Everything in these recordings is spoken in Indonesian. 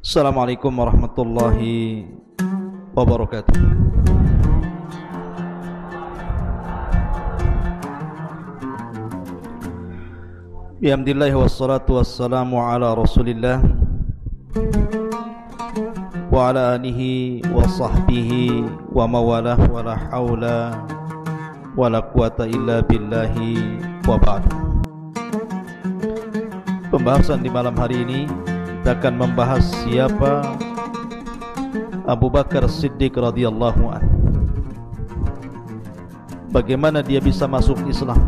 Assalamualaikum warahmatullahi wabarakatuh. Bihamdillah wassalatu wassalamu ala rasulillah wa ala alihi wa sahbihi wa mawalah wa la hawla wa la quwata illa billahi wa ba'd. Pembahasan di malam hari ini kita akan membahas siapa Abu Bakar Siddiq radhiyallahu anhu. Bagaimana dia bisa masuk Islam,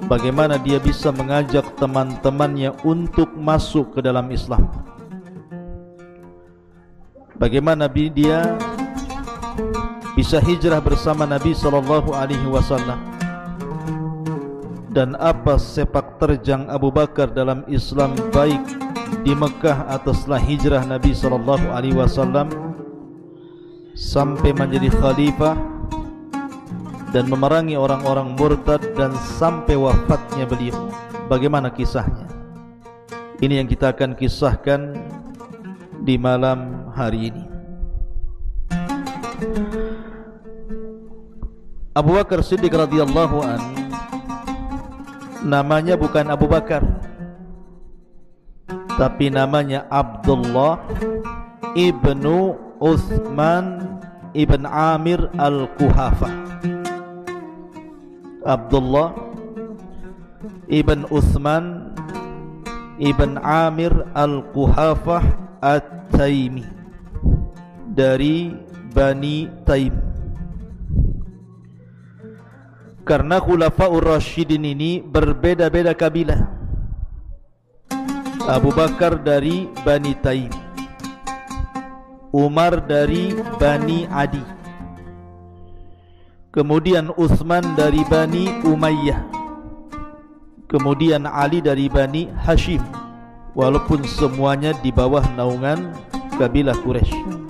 bagaimana dia bisa mengajak teman-temannya untuk masuk ke dalam Islam, bagaimana dia bisa hijrah bersama Nabi sallallahu alaihi wasallam, dan apa sepak terjang Abu Bakar dalam Islam baik di Mekah atau setelah hijrah Nabi sallallahu alaihi wasallam sampai menjadi khalifah dan memerangi orang-orang murtad dan sampai wafatnya beliau. Bagaimana kisahnya? Ini yang kita akan kisahkan di malam hari ini. Abu Bakar Siddiq radhiyallahu anhu namanya bukan Abu Bakar, tapi namanya Abdullah ibnu Uthman ibn Amir al-Quhafah. Abdullah ibn Uthman ibn Amir al-Quhafah at-Taimi dari Bani Taim. Karena Khulafaur Rasyidin ini berbeda-beda kabilah. Abu Bakar dari Bani Taim, Umar dari Bani Adi, kemudian Utsman dari Bani Umayyah, kemudian Ali dari Bani Hashim. Walaupun semuanya di bawah naungan kabilah Quraisy.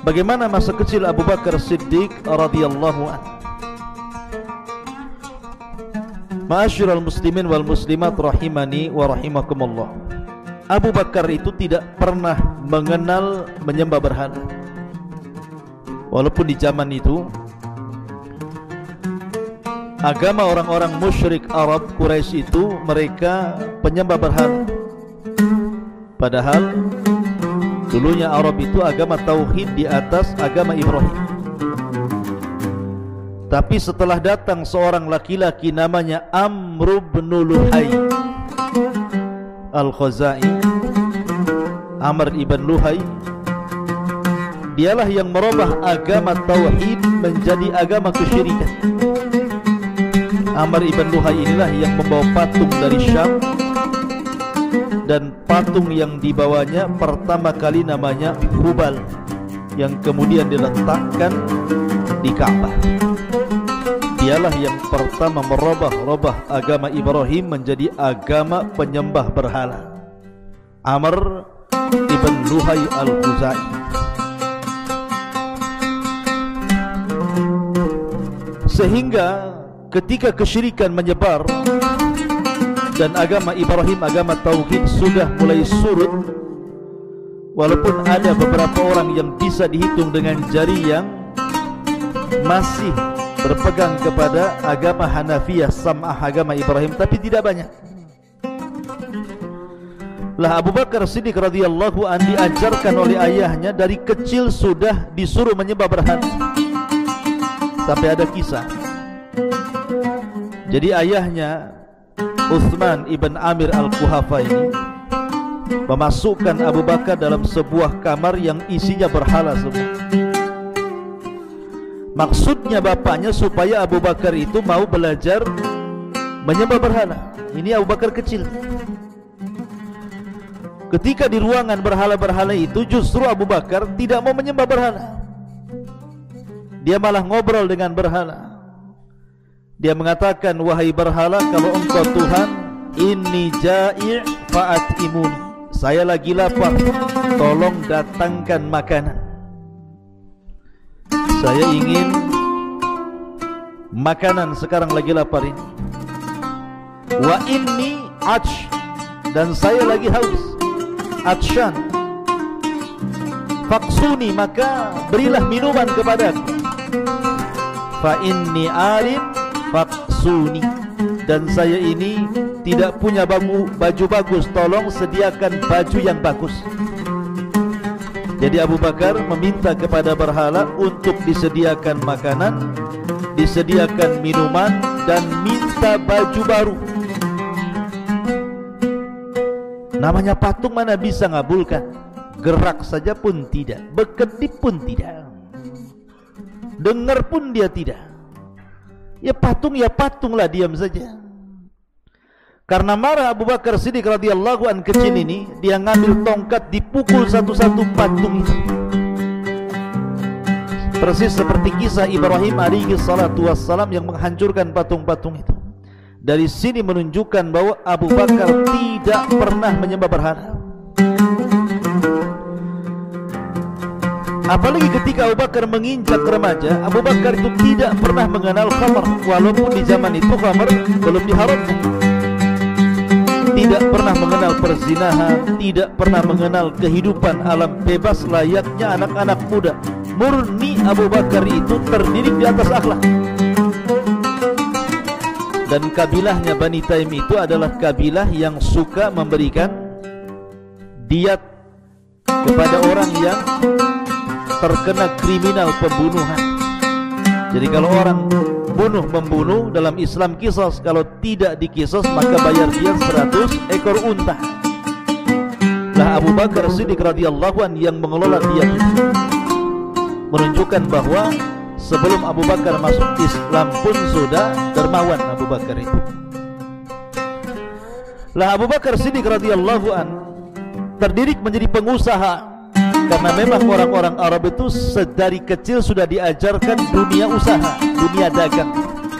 Bagaimana masa kecil Abu Bakar Siddiq radhiyallahu anhu? Ma'asyiral muslimin wal muslimat rahimani wa rahimakumullah. Abu Bakar itu tidak pernah mengenal menyembah berhala. Walaupun di zaman itu agama orang-orang musyrik Arab Quraisy itu mereka penyembah berhala. Padahal dulunya Arab itu agama tauhid di atas agama Ibrahim. Tapi setelah datang seorang laki-laki namanya Amr bin Luhai Al-Khuzai, Amr ibn Luhai, dialah yang merubah agama tauhid menjadi agama kesyirikan. Amr ibn Luhai inilah yang membawa patung dari Syam, dan patung yang dibawanya pertama kali namanya Hubal, yang kemudian diletakkan di Ka'bah. Dialah yang pertama merubah agama Ibrahim menjadi agama penyembah berhala. Amr ibn Luhai al-Khuzai. Sehingga ketika kesyirikan menyebar dan agama Ibrahim, agama tauhid sudah mulai surut, walaupun ada beberapa orang yang bisa dihitung dengan jari yang masih berpegang kepada agama Hanafiyah, sam'ah agama Ibrahim, tapi tidak banyak. Lah Abu Bakar Siddiq radhiyallahu anhu diajarkan oleh ayahnya dari kecil sudah disuruh menyembah berhala. Sampai ada kisah. Jadi ayahnya Utsman ibn Amir al-Quhafah ini memasukkan Abu Bakar dalam sebuah kamar yang isinya berhala semua. Maksudnya bapaknya supaya Abu Bakar itu mau belajar menyembah berhala. Ini Abu Bakar kecil. Ketika di ruangan berhala-berhala itu, justru Abu Bakar tidak mau menyembah berhala. Dia malah ngobrol dengan berhala. Dia mengatakan, wahai berhala, kalau engkau Tuhan, inni ja'i' fa'at'imuni. Saya lagi lapar, tolong datangkan makanan. Saya ingin makanan sekarang lagi lapar ini. Wa inni atsh, dan saya lagi haus, atshan, faksuni, maka berilah minuman kepadaku. Fa inni arin faksuni, dan saya ini tidak punya baju bagus, tolong sediakan baju yang bagus. Jadi Abu Bakar meminta kepada berhala untuk disediakan makanan, disediakan minuman, dan minta baju baru. Namanya patung mana bisa ngabulkan? Gerak saja pun tidak, berkedip pun tidak, dengar pun dia tidak. Ya patunglah, diam saja. Karena marah Abu Bakar Siddiq radhiyallahu an kecil ini, dia ngambil tongkat, dipukul satu-satu patung itu. Persis seperti kisah Ibrahim alaihi salatu wassalam yang menghancurkan patung-patung itu. Dari sini menunjukkan bahwa Abu Bakar tidak pernah menyembah berhala. Apalagi ketika Abu Bakar menginjak remaja, Abu Bakar itu tidak pernah mengenal khamar, walaupun di zaman itu khamar belum diharamkan. Tidak pernah mengenal perzinahan, tidak pernah mengenal kehidupan alam bebas layaknya anak-anak muda. Murni Abu Bakar itu terdiri di atas akhlak. Dan kabilahnya Bani Taim itu adalah kabilah yang suka memberikan diat kepada orang yang terkena kriminal pembunuhan. Jadi kalau orang membunuh dalam Islam kisos, kalau tidak dikisos maka bayar dia 100 ekor unta. Lah Abu Bakar Siddiq radhiyallahu an yang mengelola diat itu, menunjukkan bahwa sebelum Abu Bakar masuk Islam pun sudah dermawan Abu Bakar itu. Lah Abu Bakar Siddiq radhiyallahu an terdidik menjadi pengusaha, karena memang orang-orang Arab itu sedari kecil sudah diajarkan dunia usaha, dunia dagang.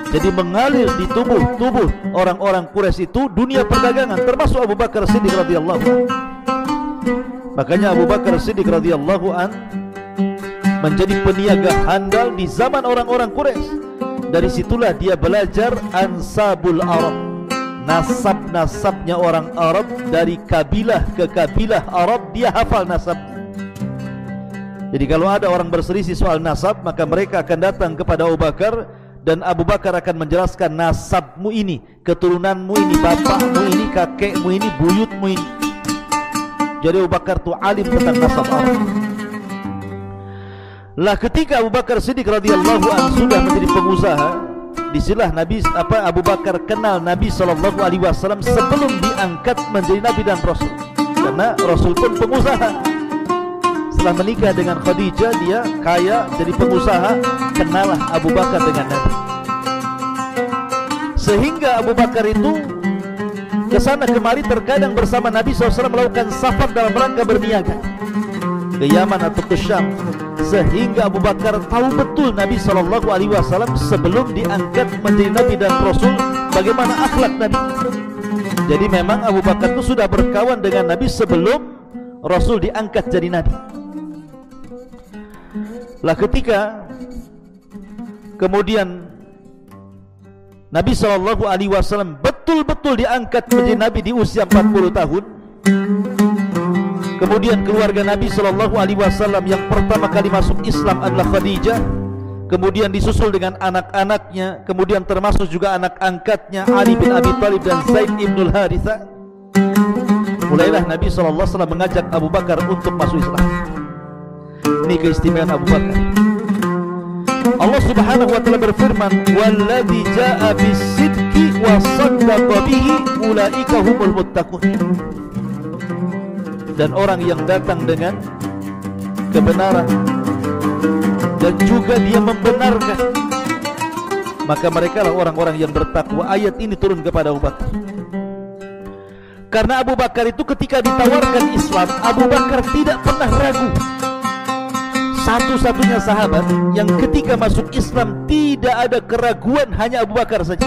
Jadi mengalir di tubuh orang-orang Quraisy itu dunia perdagangan, termasuk Abu Bakar Siddiq radhiyallahu an. Makanya Abu Bakar Siddiq radhiyallahu an menjadi peniaga handal di zaman orang-orang Quraisy. Dari situlah dia belajar ansabul Arab, nasab-nasabnya orang Arab, dari kabilah ke kabilah Arab dia hafal nasabnya. Jadi kalau ada orang berselisih soal nasab, maka mereka akan datang kepada Abu Bakar, dan Abu Bakar akan menjelaskan nasabmu ini, keturunanmu ini, bapakmu ini, kakekmu ini, buyutmu ini. Jadi Abu Bakar itu alim tentang nasab Arab. Lah ketika Abu Bakar Siddiq radhiyallahu anhu sudah menjadi pengusaha, disinilah Abu Bakar kenal Nabi sallallahu alaihi wasallam sebelum diangkat menjadi nabi dan rasul. Karena Rasul pun pengusaha. Setelah menikah dengan Khadijah, dia kaya, jadi pengusaha, kenalah Abu Bakar dengan Nabi. Sehingga Abu Bakar itu kesana kemari terkadang bersama Nabi SAW melakukan safar dalam rangka berniaga ke Yaman atau ke Syam. Sehingga Abu Bakar tahu betul Nabi SAW sebelum diangkat menjadi Nabi dan Rasul, bagaimana akhlak Nabi. Jadi memang Abu Bakar itu sudah berkawan dengan Nabi sebelum Rasul diangkat jadi Nabi. Lah ketika kemudian Nabi SAW betul-betul diangkat menjadi Nabi di usia 40 tahun, kemudian keluarga Nabi SAW yang pertama kali masuk Islam adalah Khadijah, kemudian disusul dengan anak-anaknya, kemudian termasuk juga anak angkatnya Ali bin Abi Thalib dan Zaid ibn al-Haritha. Mulailah Nabi SAW mengajak Abu Bakar untuk masuk Islam. Ini keistimewaan Abu Bakar. Allah Subhanahu wa taala berfirman, "Walladzi jaa'a bis-sidqi wa saddaqa bihi ulaika humul muttaqun." Dan orang yang datang dengan kebenaran dan juga dia membenarkan, maka mereka lah orang-orang yang bertakwa. Ayat ini turun kepada Abu Bakar. Karena Abu Bakar itu ketika ditawarkan Islam, Abu Bakar tidak pernah ragu. Satu-satunya sahabat yang ketika masuk Islam tidak ada keraguan, hanya Abu Bakar saja.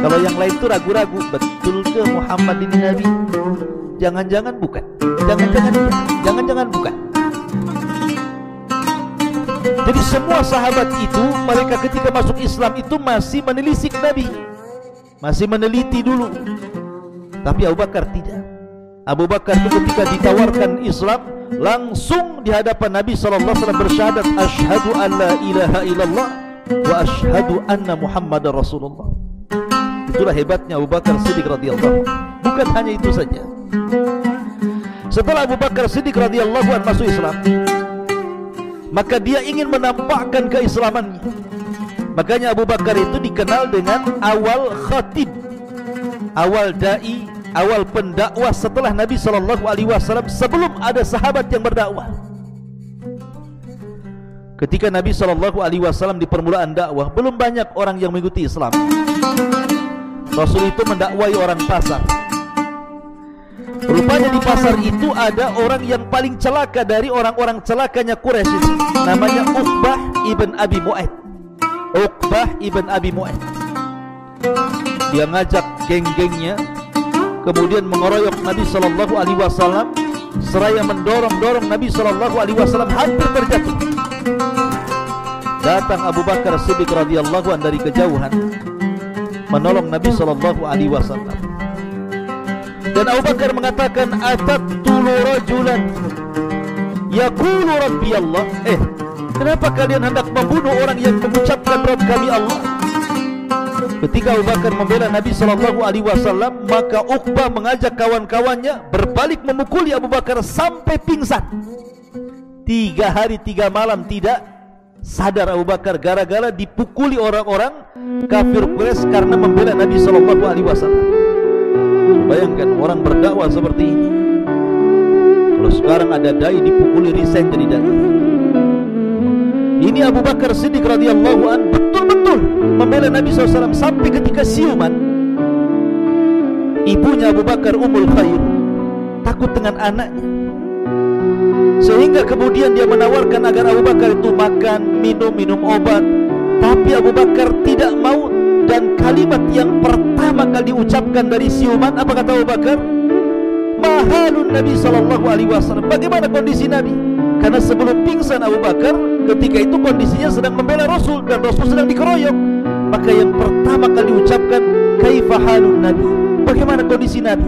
Kalau yang lain itu ragu-ragu, betul ke Muhammad ini Nabi? Jangan-jangan bukan, jangan-jangan bukan. Jadi semua sahabat itu, mereka ketika masuk Islam itu masih menelisik Nabi, masih meneliti dulu. Tapi Abu Bakar tidak. Abu Bakar itu ketika ditawarkan Islam, langsung di hadapan Nabi SAW bersyahadat, asyhadu an la ilaha illallah wa asyhadu anna Muhammadar Rasulullah. Itulah hebatnya Abu Bakar Siddiq radhiyallahu. Bukan hanya itu saja. Setelah Abu Bakar Siddiq radhiyallahu anhu masuk Islam, maka dia ingin menampakkan keislamannya. Makanya Abu Bakar itu dikenal dengan awal khatib, awal dai, awal pendakwah setelah Nabi SAW, sebelum ada sahabat yang berdakwah. Ketika Nabi SAW di permulaan dakwah, belum banyak orang yang mengikuti Islam. Rasul itu mendakwai orang pasar. Rupanya di pasar itu ada orang yang paling celaka dari orang-orang celakanya Quraisy itu. Namanya Uqbah ibn Abi Mu'ayth. Uqbah ibn Abi Mu'ayth. Dia ngajak geng-gengnya, kemudian mengeroyok Nabi SAW, seraya mendorong-dorong Nabi SAW hampir terjatuh. Datang Abu Bakar Siddiq radhiyallahu anhu dari kejauhan, menolong Nabi SAW. Dan Abu Bakar mengatakan, ataqtulu rajulan yaqulu rabbi Allah. Kenapa kalian hendak membunuh orang yang mengucapkan Rabb kami Allah? Ketika Abu Bakar membela Nabi SAW, maka Uqbah mengajak kawan-kawannya berbalik memukuli Abu Bakar sampai pingsan. 3 hari 3 malam tidak sadar Abu Bakar gara-gara dipukuli orang-orang kafir Quraisy karena membela Nabi SAW. Bayangkan orang berdakwah seperti ini. Kalau sekarang ada dai dipukuli, resign jadi dai. Ini Abu Bakar Siddiq radhiyallahu an betul-betul membela Nabi SAW sampai ketika siuman. Ibunya Abu Bakar Ummul Khair takut dengan anaknya, sehingga kemudian dia menawarkan agar Abu Bakar itu makan, minum obat. Tapi Abu Bakar tidak mau. Dan kalimat yang pertama kali diucapkan dari siuman, apa kata Abu Bakar? Mahalun Nabi SAW. Bagaimana kondisi Nabi? Karena sebelum pingsan Abu Bakar, ketika itu kondisinya sedang membela Rasul dan Rasul sedang dikeroyok. Maka yang pertama kali diucapkan, kaifa halun Nabi? Bagaimana kondisi Nabi?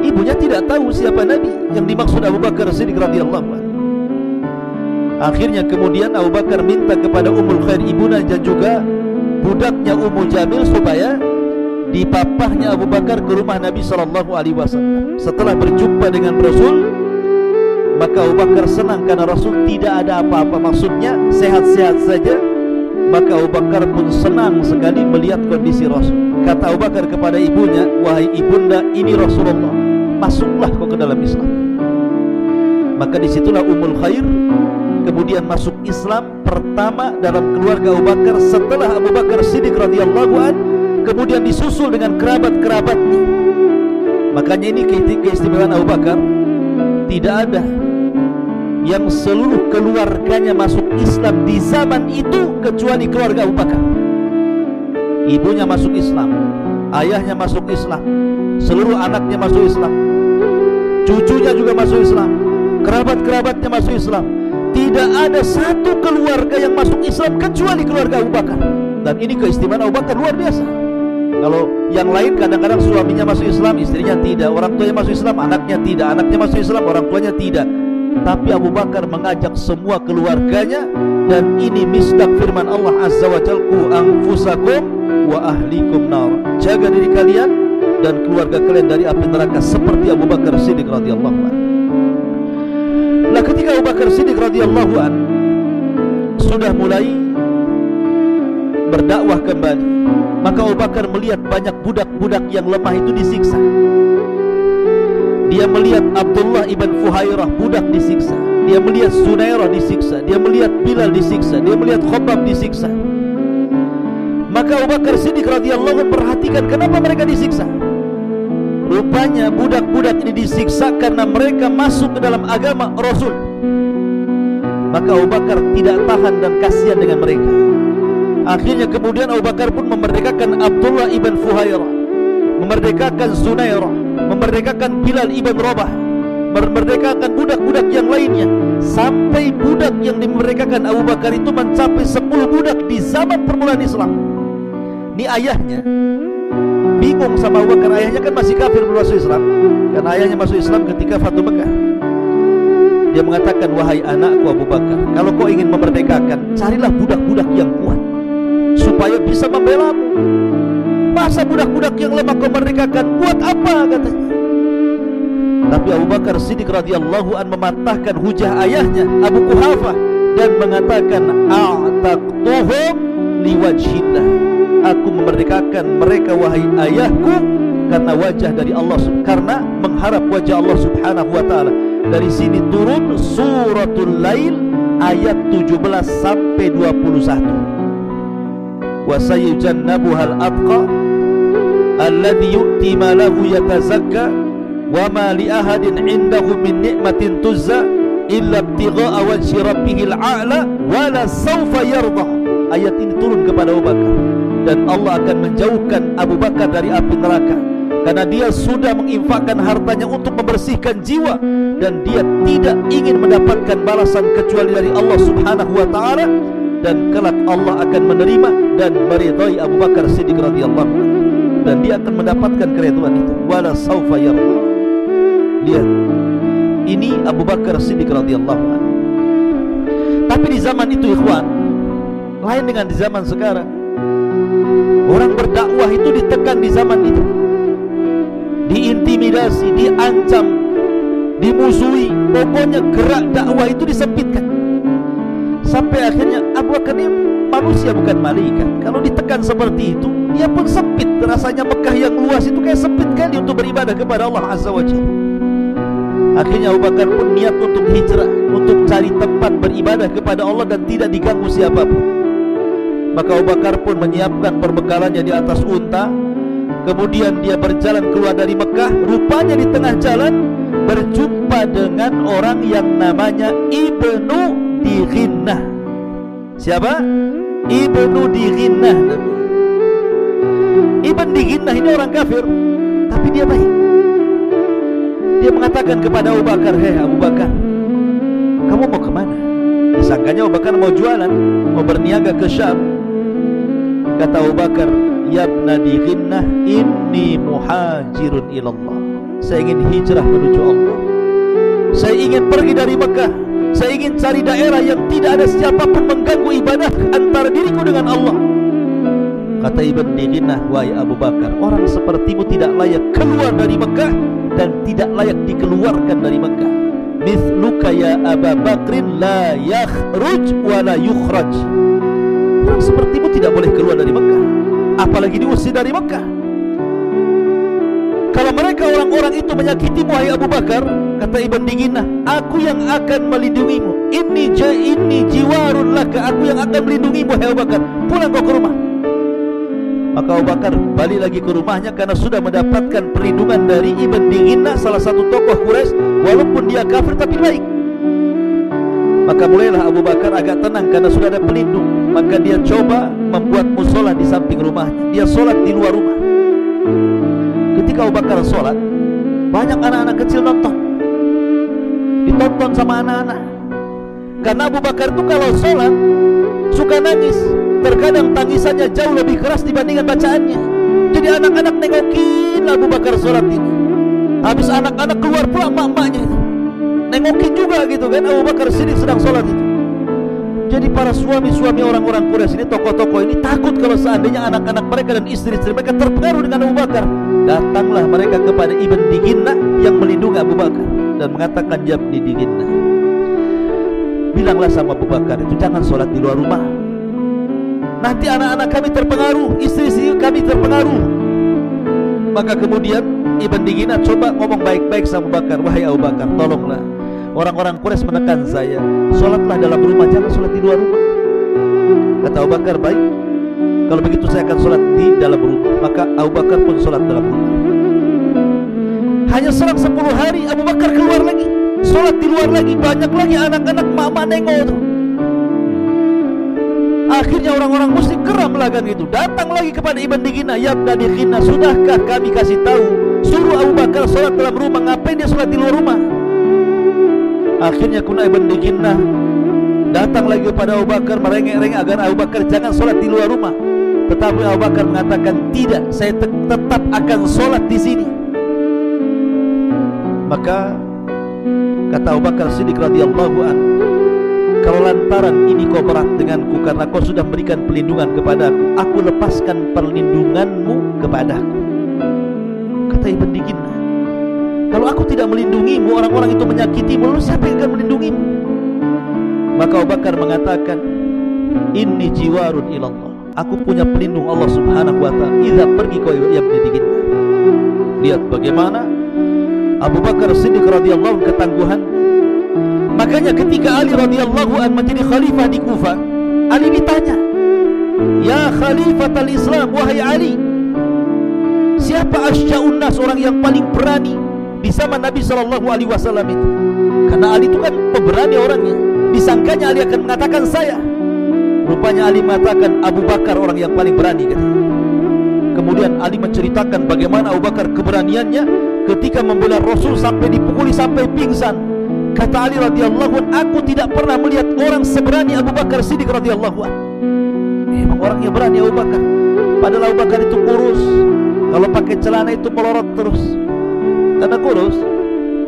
Ibunya tidak tahu siapa Nabi yang dimaksud Abu Bakar Siddiq radhiyallahu anhu. Akhirnya kemudian Abu Bakar minta kepada Ummul Khair ibunda dan juga budaknya Ummu Jamil supaya dipapahnya Abu Bakar ke rumah Nabi SAW. Setelah berjumpa dengan Rasul, maka Abu Bakar senang karena Rasul tidak ada apa-apa, maksudnya sehat-sehat saja. Maka Abu Bakar pun senang sekali melihat kondisi Rasul. Kata Abu Bakar kepada ibunya, wahai ibunda, ini Rasulullah, masuklah kau ke dalam Islam. Maka disitulah Ummul Khair kemudian masuk Islam pertama dalam keluarga Abu Bakar setelah Abu Bakar Siddiq radhiyallahu anhu, kemudian disusul dengan kerabat-kerabatnya. Makanya ini keistimewaan Abu Bakar, tidak ada yang seluruh keluarganya masuk Islam di zaman itu kecuali keluarga Abu Bakar. Ibunya masuk Islam, ayahnya masuk Islam, seluruh anaknya masuk Islam, cucunya juga masuk Islam, kerabat-kerabatnya masuk Islam. Tidak ada satu keluarga yang masuk Islam kecuali keluarga Abu Bakar. Dan ini keistimewaan Abu Bakar luar biasa. Kalau yang lain kadang-kadang suaminya masuk Islam, istrinya tidak, orang tuanya masuk Islam, anaknya tidak, anaknya masuk Islam, orang tuanya tidak. Tapi Abu Bakar mengajak semua keluarganya. Dan ini misdak firman Allah Azza wa Jalla, qu anfusakum wa ahlikum nar. Jaga diri kalian dan keluarga kalian dari api neraka, seperti Abu Bakar Siddiq radhiyallahu anhu. Nah, ketika Abu Bakar Siddiq radhiyallahu anhu sudah mulai berdakwah kembali, maka Abu Bakar melihat banyak budak-budak yang lemah itu disiksa. Dia melihat Abdullah ibn Fuhairah, budak disiksa. Dia melihat Sunairah disiksa. Dia melihat Bilal disiksa. Dia melihat Khabbab disiksa. Maka Abu Bakar Siddiq radhiyallahu anhu perhatikan kenapa mereka disiksa. Rupanya budak-budak ini disiksa karena mereka masuk ke dalam agama Rasul. Maka Abu Bakar tidak tahan dan kasihan dengan mereka. Akhirnya kemudian Abu Bakar pun memerdekakan Abdullah ibn Fuhairah, memerdekakan Sunairah, memerdekakan Bilal ibn Rabah, memerdekakan budak-budak yang lainnya. Sampai budak yang dimerdekakan Abu Bakar itu mencapai 10 budak di zaman permulaan Islam. Ini ayahnya bingung sama Abu Bakar. Ayahnya kan masih kafir, belum masuk Islam. Karena ayahnya masuk Islam ketika Fatu Mekah. Dia mengatakan, wahai anakku Abu Bakar, kalau kau ingin memerdekakan, carilah budak-budak yang kuat supaya bisa membelamu. Masa budak-budak yang lemah kau merdekakan? Buat apa, katanya. Tapi Abu Bakar Siddiq radhiyallahu an mematahkan hujah ayahnya Abu Quhafah dan mengatakan, a'taqtuhum liwajhillah. Aku memerdekakan mereka wahai ayahku karena wajah dari Allah, karena mengharap wajah Allah Subhanahu wa taala. Dari sini turun suratul Lail ayat 17 sampai 21. Wa sayujannabuhal atqa alladhi yu'ti malahu yatazakka wa ma li ahadin 'indahu min ni'matin tuzza illa ibtigha'a wajhi rabbihil a'la wa la sawfa yarda. Ayat ini turun kepada Abu Bakar, dan Allah akan menjauhkan Abu Bakar dari api neraka karena dia sudah menginfakkan hartanya untuk membersihkan jiwa, dan dia tidak ingin mendapatkan balasan kecuali dari Allah Subhanahu wa taala, dan kelak Allah akan menerima dan meridai Abu Bakar Siddiq radhiyallahu anhu, dan dia akan mendapatkan keridhaan itu. Wala saufa yarda. Lihat, ini Abu Bakar Siddiq radhiyallahu anhu. Tapi di zaman itu, ikhwan, lain dengan di zaman sekarang. Orang berdakwah itu ditekan di zaman itu, diintimidasi, diancam, dimusuhi. Pokoknya gerak dakwah itu disempitkan. Sampai akhirnya Abu Bakar ini manusia, bukan malaikat. Kalau ditekan seperti itu, dia pun sempit. Rasanya Mekah yang luas itu kayak sempit kali untuk beribadah kepada Allah Azza wa Jalla. Akhirnya Abu Bakar pun niat untuk hijrah, untuk cari tempat beribadah kepada Allah dan tidak diganggu siapapun. Maka Abu Bakar pun menyiapkan perbekalannya di atas unta. Kemudian dia berjalan keluar dari Mekah. Rupanya di tengah jalan berjumpa dengan orang yang namanya Ibnu Dighinnah. Siapa? Ibnu Dighinnah. Ibnu Dighinnah ini orang kafir, tapi dia baik. Dia mengatakan kepada Abu Bakar, hei Abu Bakar, kamu mau kemana? Disangkanya Abu Bakar mau jualan, mau berniaga ke Syam. Kata Abu Bakar, ya Ibnu Dighinnah, inni muhajirun ilallah. Saya ingin hijrah menuju Allah. Saya ingin pergi dari Mekah. Saya ingin cari daerah yang tidak ada siapapun mengganggu ibadah antara diriku dengan Allah. Kata Ibnu Dighinnah, wahai Abu Bakar, orang sepertimu tidak layak keluar dari Mekah dan tidak layak dikeluarkan dari Mekah. Mithluka ya Abu Bakrin la yakhruj wa la yukhraj. Orang sepertimu tidak boleh keluar dari Mekah, apalagi diusir dari Mekah. Kalau mereka orang-orang itu menyakitimu wahai Abu Bakar, kata Ibnu Dighinnah, aku yang akan melindungimu. Inni jiwarun laka, aku yang akan melindungimu wahai Abu Bakar. Pulang kau ke rumah. Maka Abu Bakar balik lagi ke rumahnya karena sudah mendapatkan perlindungan dari Ibnu Dighinnah, salah satu tokoh Quraisy, walaupun dia kafir tapi baik. Maka mulailah Abu Bakar agak tenang karena sudah ada pelindung. Maka dia coba membuat musola di samping rumahnya. Dia sholat di luar rumah. Ketika Abu Bakar sholat, banyak anak-anak kecil nonton, ditonton sama anak-anak. Karena Abu Bakar itu kalau sholat suka nangis. Terkadang tangisannya jauh lebih keras dibandingkan bacaannya. Jadi anak-anak nengokin Abu Bakar sholat ini. Habis anak-anak keluar pula emak-emaknya itu nengokin juga gitu kan, Abu Bakar Siddiq sedang sholat itu. Jadi para suami-suami orang-orang Quraisy ini, tokoh-tokoh ini takut kalau seandainya anak-anak mereka dan istri-istri mereka terpengaruh dengan Abu Bakar. Datanglah mereka kepada Ibnu Dighinnah yang melindungi Abu Bakar dan mengatakan, ya Ibnu Dighinnah, bilanglah sama Abu Bakar itu jangan sholat di luar rumah. Nanti anak-anak kami terpengaruh, istri-istri kami terpengaruh. Maka kemudian Ibnu Dighinnah coba ngomong baik-baik sama Abu Bakar, wahai Abu Bakar, tolonglah, orang-orang Quraisy menekan saya, sholatlah dalam rumah, jangan sholat di luar rumah. Kata Abu Bakar, baik, kalau begitu saya akan sholat di dalam rumah. Maka Abu Bakar pun sholat dalam rumah. Hanya selang 10 hari Abu Bakar keluar lagi, sholat di luar lagi. Banyak lagi anak-anak mama nengok itu. Akhirnya orang-orang musyrik geram lah kan gitu. Datang lagi kepada Ibnu Dighinnah, ya Ibnu Dighinnah, sudahkah kami kasih tahu suruh Abu Bakar sholat dalam rumah, ngapain dia sholat di luar rumah? Akhirnya kuna Ibnu Dighinnah datang lagi kepada Abu Bakar, merengek-rengek agar Abu Bakar jangan sholat di luar rumah. Tetapi Abu Bakar mengatakan, tidak, saya tetap akan sholat di sini. Maka kata Abu Bakar Siddiq radhiyallahu anhu, kalau lantaran ini kau berat denganku karena kau sudah memberikan perlindungan kepadaku, aku lepaskan perlindunganmu kepadaku. Kata Ibn Diginna, kalau aku tidak melindungimu, orang-orang itu menyakitimu, lalu siapa yang akan melindungimu? Maka Abu Bakar mengatakan, inni jiwarun ilallah, aku punya pelindung Allah subhanahu wa ta'ala. Idza pergi kau ya Ibn Diginna. Lihat bagaimana Abu Bakar Siddiq radhiyallahu anhu ketangguhan. Makanya ketika Ali radhiyallahu anhu menjadi khalifah di Kufah, Ali ditanya, ya khalifatul Islam, wahai Ali, siapa asya'un nas, orang yang paling berani di zaman Nabi SAW itu? Karena Ali itu kan pemberani orangnya, disangkanya Ali akan mengatakan saya. Rupanya Ali mengatakan Abu Bakar orang yang paling berani, katanya. Kemudian Ali menceritakan bagaimana Abu Bakar keberaniannya ketika membela Rasul sampai dipukuli sampai pingsan. Kata Ali radhiyallahu anhu, aku tidak pernah melihat orang seberani Abu Bakar Siddiq radhiyallahu anhu. Memang orangnya berani Abu Bakar. Padahal Abu Bakar itu kurus, kalau pakai celana itu melorot terus. Karena kurus,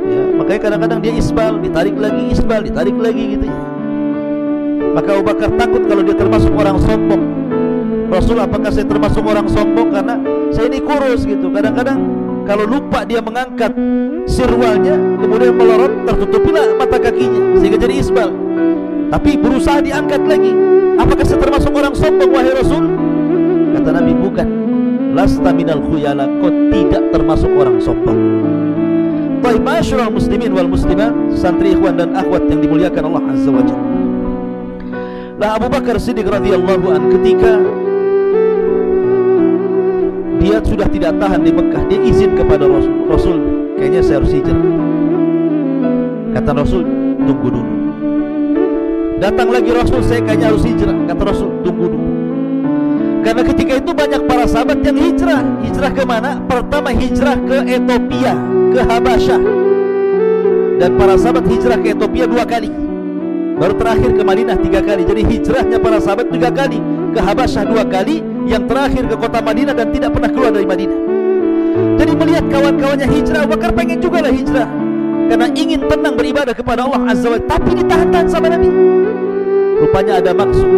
ya, makanya kadang-kadang dia isbal, ditarik lagi gitu ya. Maka Abu Bakar takut kalau dia termasuk orang sombong. Rasul, apakah saya termasuk orang sombong karena saya ini kurus gitu? Kadang-kadang kalau lupa dia mengangkat sirwalnya, kemudian melorot, tertutupilah mata kakinya sehingga jadi isbal. Tapi berusaha diangkat lagi. Apakah saya termasuk orang sombong wahai Rasul? Kata Nabi, bukan. Lasta minal khuyala, kau tidak termasuk orang sombong. Baik, ma'asyiral muslimin wal muslimat, santri ikhwan dan akhwat yang dimuliakan Allah Azza wa Jalla. Lah Abu Bakar Siddiq radhiyallahu anhu ketika dia sudah tidak tahan di Mekah, dia izin kepada Rasul, Rasul, kayaknya saya harus hijrah. Kata Rasul, tunggu dulu. Datang lagi Rasul, saya kayaknya harus hijrah. Kata Rasul, tunggu dulu. Karena ketika itu banyak para sahabat yang hijrah. Hijrah ke mana? Pertama hijrah ke Ethiopia, ke Habasyah. Dan para sahabat hijrah ke Ethiopia 2 kali. Baru terakhir ke Madinah 3 kali. Jadi hijrahnya para sahabat 3 kali. Ke Habasyah 2 kali, yang terakhir ke kota Madinah dan tidak pernah keluar dari Madinah. Jadi melihat kawan-kawannya hijrah, Abu Bakar pengen juga lah hijrah, karena ingin tenang beribadah kepada Allah Azza wa Jalla. Tapi ditahan-tahan sama Nabi. Rupanya ada maksud.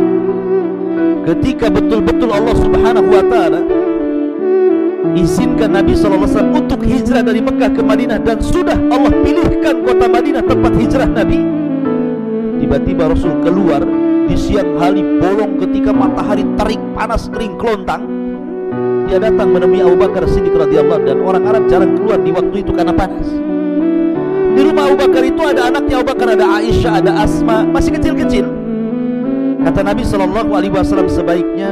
Ketika betul-betul Allah Subhanahu wa ta'ala izinkan Nabi SAW untuk hijrah dari Mekah ke Madinah, dan sudah Allah pilihkan kota Madinah tempat hijrah Nabi, tiba-tiba Rasul keluar di siang hari bolong ketika matahari terik, panas, kering, kelontang. Dia datang menemui Abu Bakar Siddiq radhiyallahu anhu, dan orang Arab jarang keluar di waktu itu karena panas. Di rumah Abu Bakar itu ada anaknya Abu Bakar, ada Aisyah, ada Asma, masih kecil-kecil. Kata Nabi SAW, sebaiknya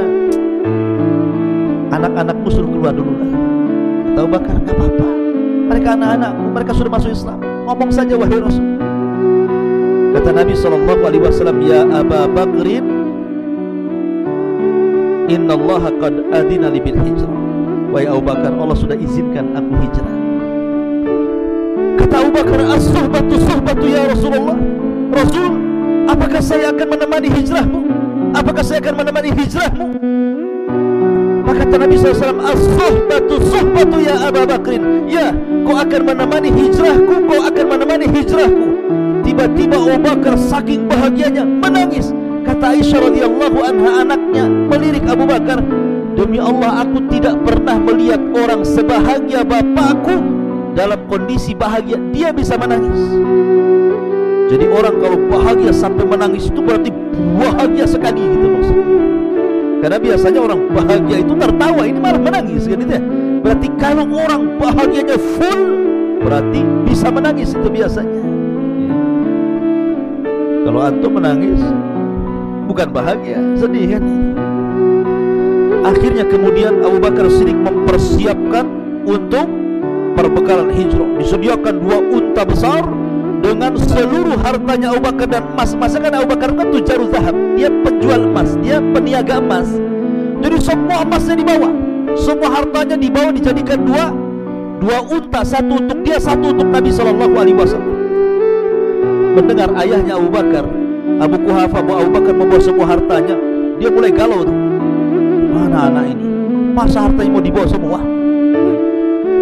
anak-anakmu suruh keluar dulu lah. Kata Abu Bakar, gak apa-apa, mereka anak-anakmu, mereka sudah masuk Islam, ngomong saja wahai Rasul. Kata Nabi SAW, ya Aba Bakrin, innallaha qad adina li bil hijrah. Wahai Abu Bakar, Allah sudah izinkan aku hijrah. Kata Abu Bakar, as-suhbatu suhbatu ya Rasulullah. Rasul, apakah saya akan menemani hijrahmu? Apakah saya akan menemani hijrahmu? Maka kata Nabi SAW, as-suhbatu suhbatu ya Aba Bakrin. Ya, kau akan menemani hijrahku, kau akan menemani hijrahku. Tiba-tiba Abu Bakar saking bahagianya menangis. Kata Aisyah radhiyallahu anha, anaknya, melirik Abu Bakar, demi Allah aku tidak pernah melihat orang sebahagia bapakku dalam kondisi bahagia dia bisa menangis. Jadi orang kalau bahagia sampai menangis itu berarti bahagia sekali gitu maksudnya. Karena biasanya orang bahagia itu tertawa, ini malah menangis kan itu ya. Berarti kalau orang bahagianya full berarti bisa menangis itu biasanya. Kalau antum menangis bukan bahagia, sedih kan. Akhirnya kemudian Abu Bakar Siddiq mempersiapkan untuk perbekalan hijrah. Disediakan 2 unta besar dengan seluruh hartanya Abu Bakar dan emas. Kan Abu Bakar kan tujarul zahab, dia penjual emas, dia peniaga emas. Jadi semua emasnya dibawa, semua hartanya dibawa, dijadikan 2 unta, 1 untuk dia, 1 untuk Nabi SAW. Mendengar ayahnya Abu Bakar, Abu Quhafa, Abu Bakar membawa semua hartanya, dia mulai galau tuh. Mana anak ini? Masa hartanya mau dibawa semua?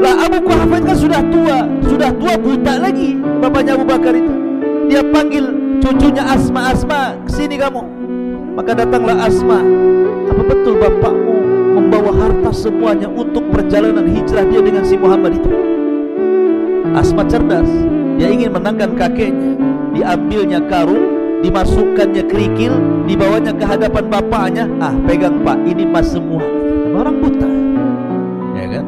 Lah Abu Quhafa kan sudah tua buta lagi. Bapaknya Abu Bakar itu. Dia panggil cucunya Asma, kesini kamu. Maka datanglah Asma. Apa betul bapakmu membawa harta semuanya untuk perjalanan hijrah dia dengan si Muhammad itu? Asma cerdas. Dia ingin menangkan kakeknya. Diambilnya karung, dimasukkannya kerikil, dibawanya ke hadapan bapaknya. Pegang pak, ini emas semua. Orang buta, ya kan?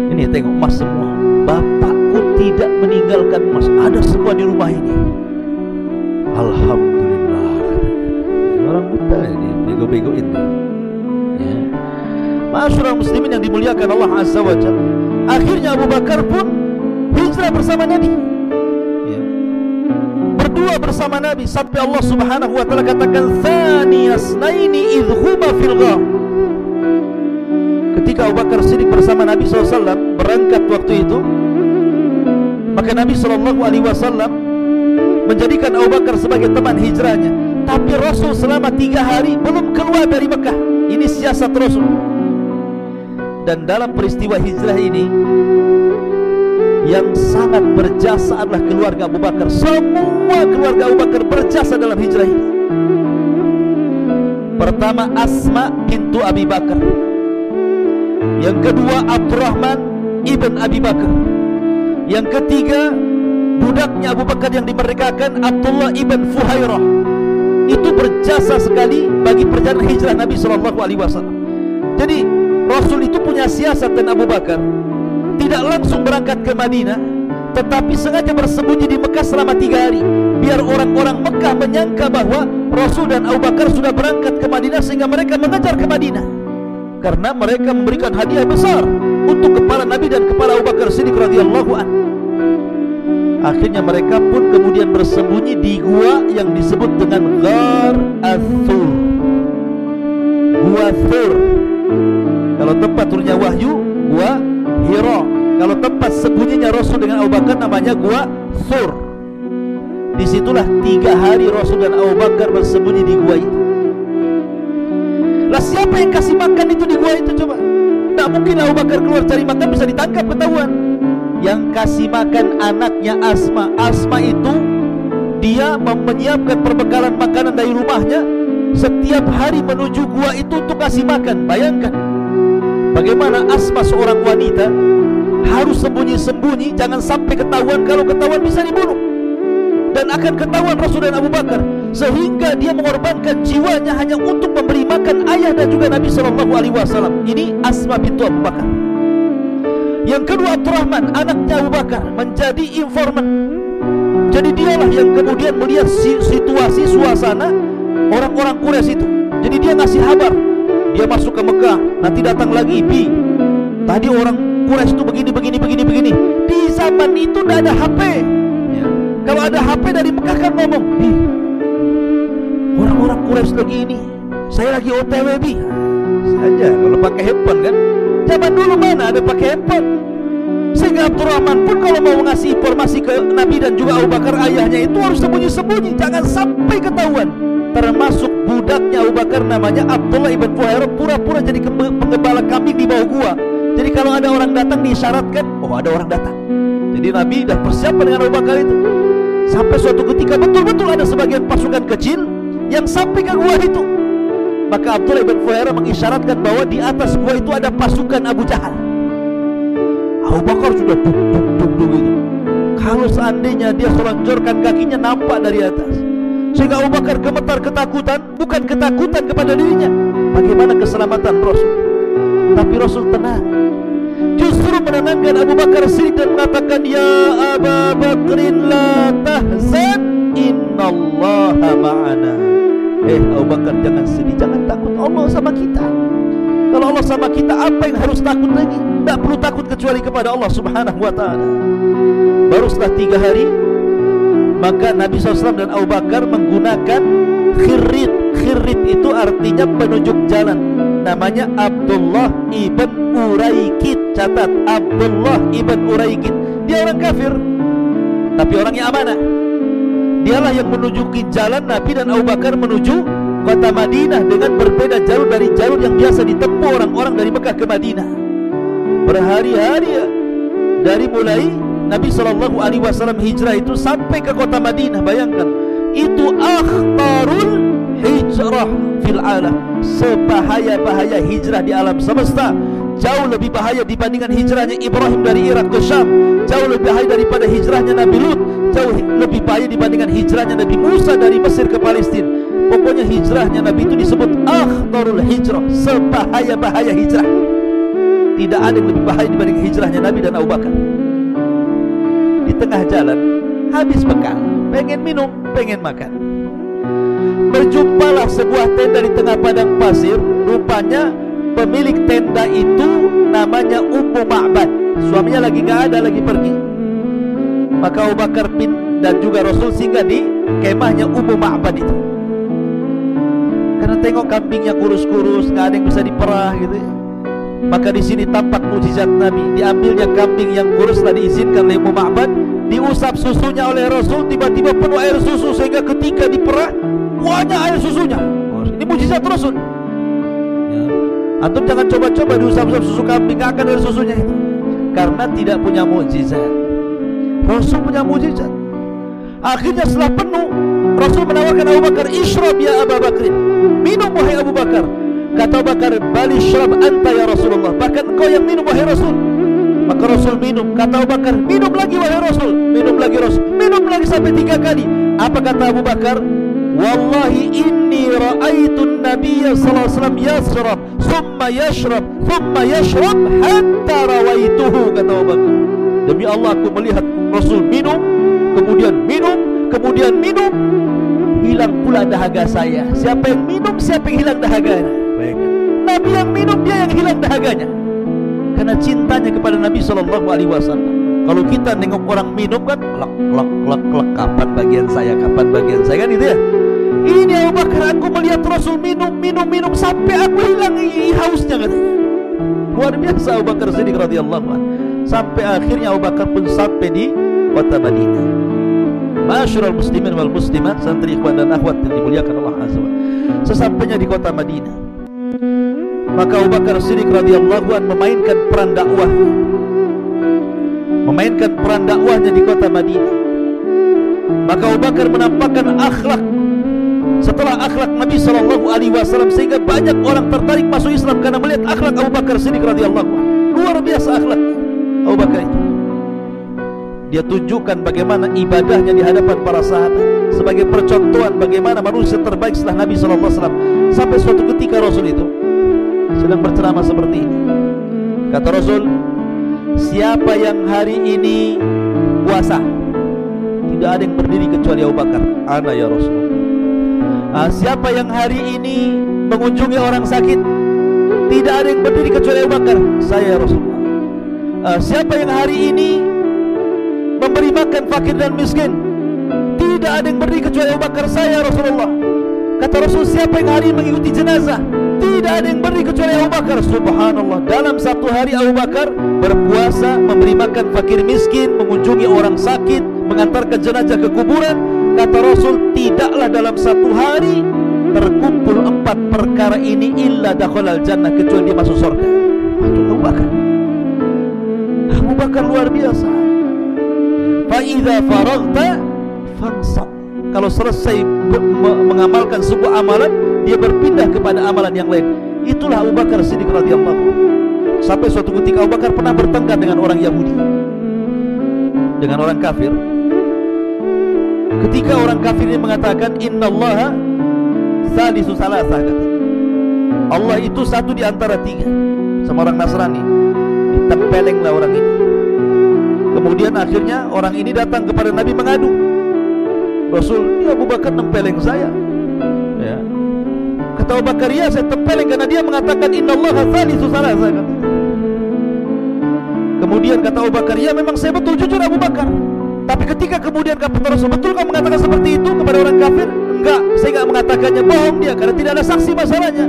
Ini tengok emas semua. Bapakku tidak meninggalkan emas, ada semua di rumah ini. Alhamdulillah. Orang buta ini bego-begoin. Ya. Masyarakat muslimin yang dimuliakan Allah Azza wa Jalla. Akhirnya Abu Bakar pun hijrah bersama Nabi. Ya. Berdua bersama Nabi sampai Allah Subhanahu wa taala katakan tsaniyasnaini idh huma fil ghar. Ketika Abu Bakar Siddiq bersama Nabi SAW berangkat waktu itu, maka Nabi SAW menjadikan Abu Bakar sebagai teman hijrahnya. Tapi Rasul selama 3 hari belum keluar dari Mekah. Ini siasat Rasul. Dan dalam peristiwa hijrah ini, yang sangat berjasa adalah keluarga Abu Bakar. Semua keluarga Abu Bakar berjasa dalam hijrah ini. Pertama Asma bintu Abi Bakar. Yang kedua Abdurrahman ibn Abi Bakar. Yang ketiga budaknya Abu Bakar yang dimerdekakan, Abdullah ibn Fuhairah. Itu berjasa sekali bagi perjalanan hijrah Nabi SAW. Jadi Rasul itu punya siasat, dan Abu Bakar tidak langsung berangkat ke Madinah, tetapi sengaja bersembunyi di Mekah selama 3 hari, biar orang-orang Mekah menyangka bahwa Rasul dan Abu Bakar sudah berangkat ke Madinah, sehingga mereka mengejar ke Madinah. Karena mereka memberikan hadiah besar untuk kepala Nabi dan kepala Abu Bakar Siddiq radhiyallahu anhu. Akhirnya mereka pun kemudian bersembunyi di gua yang disebut dengan Ghar Ats-Tsur. Gua Tsur. Kalau tempat turunnya wahyu, gua Hira. Kalau tempat sembunyinya Rasul dengan Abu Bakar namanya gua Tsur. Disitulah 3 hari Rasul dan Abu Bakar bersembunyi di gua itu. Lah siapa yang kasih makan itu di gua itu coba? Tak mungkin Abu Bakar keluar cari makan bisa ditangkap, ketahuan. Yang kasih makan anaknya Asma. Asma itu dia menyiapkan perbekalan makanan dari rumahnya setiap hari menuju gua itu untuk kasih makan. Bayangkan bagaimana Asma seorang wanita harus sembunyi-sembunyi, jangan sampai ketahuan. Kalau ketahuan bisa dibunuh, dan akan ketahuan Rasul dan Abu Bakar, sehingga dia mengorbankan jiwanya hanya untuk memberi makan ayah dan juga Nabi SAW. Ini Asma bintu Abu Bakar. Yang kedua Abdurrahman, anaknya Abu Bakar, menjadi informan. Jadi dialah yang kemudian melihat situasi, suasana orang-orang Quraisy itu. Jadi dia ngasih kabar. Dia masuk ke Mekah, nanti datang lagi, tadi orang Quraisy itu begini. Di zaman itu tidak ada HP. Kalau ada HP dari Mekah kan ngomong, orang-orang Quraisy lagi ini, saya lagi OTW saja. Kalau pakai handphone kan, zaman dulu mana ada pakai handphone. Sehingga Abdurrahman pun kalau mau ngasih informasi ke Nabi dan juga Abu Bakar ayahnya itu harus sembunyi-sembunyi, jangan sampai ketahuan. Termasuk budaknya Abu Bakar namanya Abdullah ibn Fuhairah, pura-pura jadi penggembala kambing di bawah gua. Jadi kalau ada orang datang diisyaratkan, oh ada orang datang. Jadi Nabi dah persiapan dengan Abu Bakar itu. Sampai suatu ketika betul-betul ada sebagian pasukan kecil yang sampai ke gua itu. Maka Abdullah ibn Fuhairah mengisyaratkan bahwa di atas gua itu ada pasukan Abu Jahal. Abu Bakar sudah duk gitu. Kalau seandainya dia selonjorkan kakinya nampak dari atas, sehingga Abu Bakar gemetar ketakutan, bukan ketakutan kepada dirinya, bagaimana keselamatan Rasul. Tapi Rasul tenang, justru menenangkan Abu Bakar Siddiq dan mengatakan, ya Abu Bakrin la tahzan, innallaha ma'ana. Abu Bakar jangan sedih, jangan takut, Allah sama kita. Kalau Allah sama kita, apa yang harus takut lagi? Tak perlu takut kecuali kepada Allah Subhanahu wa ta'ala. Baru setelah 3 hari, maka Nabi SAW dan Abu Bakar menggunakan khirrit. Khirrit itu artinya penunjuk jalan. Namanya Abdullah ibn Uraikid. Catat, Abdullah ibn Uraikid. Dia orang kafir, tapi orang yang amanah. Dialah yang menunjuki jalan Nabi dan Abu Bakar menuju kota Madinah dengan berbeda jalur dari jalur yang biasa ditempuh orang-orang dari Mekah ke Madinah. Berhari-hari ya, dari mulai Nabi SAW hijrah itu sampai ke kota Madinah. Bayangkan, itu akhtarul hijrah fil alam. Sebahaya-bahaya hijrah di alam semesta. Jauh lebih bahaya dibandingkan hijrahnya Ibrahim dari Irak ke Syam. Jauh lebih bahaya daripada hijrahnya Nabi Lut. Jauh lebih bahaya dibandingkan hijrahnya Nabi Musa dari Mesir ke Palestina. Pokoknya hijrahnya Nabi itu disebut akhtarul hijrah, sebahaya-bahaya hijrah. Tidak ada yang lebih bahaya dibandingkan hijrahnya Nabi dan Abu Bakar. Di tengah jalan habis bekal, pengen minum, pengen makan. Berjumpalah sebuah tenda di tengah padang pasir. Rupanya pemilik tenda itu namanya Ummu Ma'bad. Suaminya lagi nggak ada, lagi pergi. Maka Abu Bakar dan juga Rasul singgah di kemahnya Ummu Ma'bad itu. Karena tengok kambingnya kurus-kurus, nggak ada yang bisa diperah gitu ya. Maka di sini tampak mujizat Nabi. Diambilnya kambing yang kurus telah diizinkan oleh Ummu Ma'bad, diusap susunya oleh Rasul, tiba-tiba penuh air susu sehingga ketika diperah banyak air susunya. Ini mujizat Rasul. Ya. Antum jangan coba-coba diusap-usap susu kambing, nggak akan air susunya itu. Karena tidak punya mujizat. Rasul punya mujizat. Akhirnya setelah penuh, Rasul menawarkan Abu Bakar, "Ishrab ya Abu Bakr." Minum wahai Abu Bakar. Kata Abu Bakar, "Bal ishrab anta ya Rasulullah." Bahkan engkau yang minum wahai Rasul. Maka Rasul minum. Kata Abu Bakar, "Minum lagi wahai Rasul." Minum lagi Rasul. Minum lagi sampai 3 kali. Apa kata Abu Bakar? "Wallahi inni ra'aitu an-nabiyya sallallahu alaihi wasallam yashrab, thumma yashrab, thumma yashrab hatta rawaituhu." Kata Abu Bakar, "Demi Allah aku melihat Rasul minum, kemudian minum, kemudian minum, hilang pula dahaga saya." Siapa yang minum, siapa yang hilang dahaganya? Nabi yang minum, dia yang hilang dahaganya. Karena cintanya kepada Nabi SAW. Kalau kita nengok orang minum kan, klek klek klek klek, kapan bagian saya, kapan bagian saya, kan itu ya. Ini Abu Bakar, aku melihat Rasul minum, minum, minum sampai aku hilang hausnya, katanya. Luar biasa Abu Bakar Siddiq radhiyallahu anhu. Sampai akhirnya Abu Bakar pun sampai di kota Madinah. Masyarul muslimin wal muslimat, santri ikhwan dan akhwat yang dimuliakan Allah Azza wa Jalla. Sesampainya di kota Madinah, maka Abu Bakar Siddiq radhiyallahu anhu memainkan peran dakwah. Memainkan peran dakwahnya di kota Madinah. Maka Abu Bakar menampakkan akhlak setelah akhlak Nabi SAW, sehingga banyak orang tertarik masuk Islam karena melihat akhlak Abu Bakar Siddiq radhiyallahu anhu. Luar biasa akhlak Abu Bakar itu. Dia tunjukkan bagaimana ibadahnya di hadapan para sahabat sebagai percontohan bagaimana manusia terbaik setelah Nabi SAW. Sampai suatu ketika Rasul itu sedang berceramah seperti ini. Kata Rasul, "Siapa yang hari ini puasa?" Tidak ada yang berdiri kecuali Abu Bakar. "Ana ya Rasulullah." "Siapa yang hari ini mengunjungi orang sakit?" Tidak ada yang berdiri kecuali Abu Bakar. "Saya ya Rasulullah." "Siapa yang hari ini memberi makan fakir dan miskin?" Tidak ada yang berdiri kecuali Abu Bakar. "Saya ya Rasulullah." Kata Rasul, "Siapa yang hari ini mengikuti jenazah?" Tidak ada yang berdiri kecuali Abu Bakar. Subhanallah, dalam satu hari Abu Bakar berpuasa, memberi makan fakir miskin, mengunjungi orang sakit, mengantarkan jenazah ke kuburan. Kata Rasul, tidaklah dalam satu hari terkumpul 4 perkara ini illa dakhalal jannah, kecuali dia masuk surga. Itu Abu Bakar. Abu Bakar luar biasa. Fa idza faraghta fansab. Kalau selesai mengamalkan sebuah amalan, dia berpindah kepada amalan yang lain. Itulah Abu Bakar Siddiq radhiyallahu anhu. Sampai suatu ketika Abu Bakar pernah bertengkar dengan orang Yahudi, dengan orang kafir. Ketika orang kafir ini mengatakan, "Innallaha tsalitsu tsalatsa," kata Allah itu satu di antara 3. Sama orang Nasrani, ditempelenglah orang ini. Kemudian akhirnya orang ini datang kepada Nabi mengadu, "Rasul, dia Abu Bakar nempeleng saya." Ya. Kata Abu Bakar, "Ya, saya tempeleng karena dia mengatakan innallaha tsalitsu tsalatsa." Kemudian kata Abu Bakar, "Ya, memang saya betul jujur Abu Bakar." Tapi ketika kemudian kata Rasul, "Betul kamu mengatakan seperti itu kepada orang kafir?" "Enggak, saya enggak mengatakannya." "Bohong dia, karena tidak ada saksi masalahnya."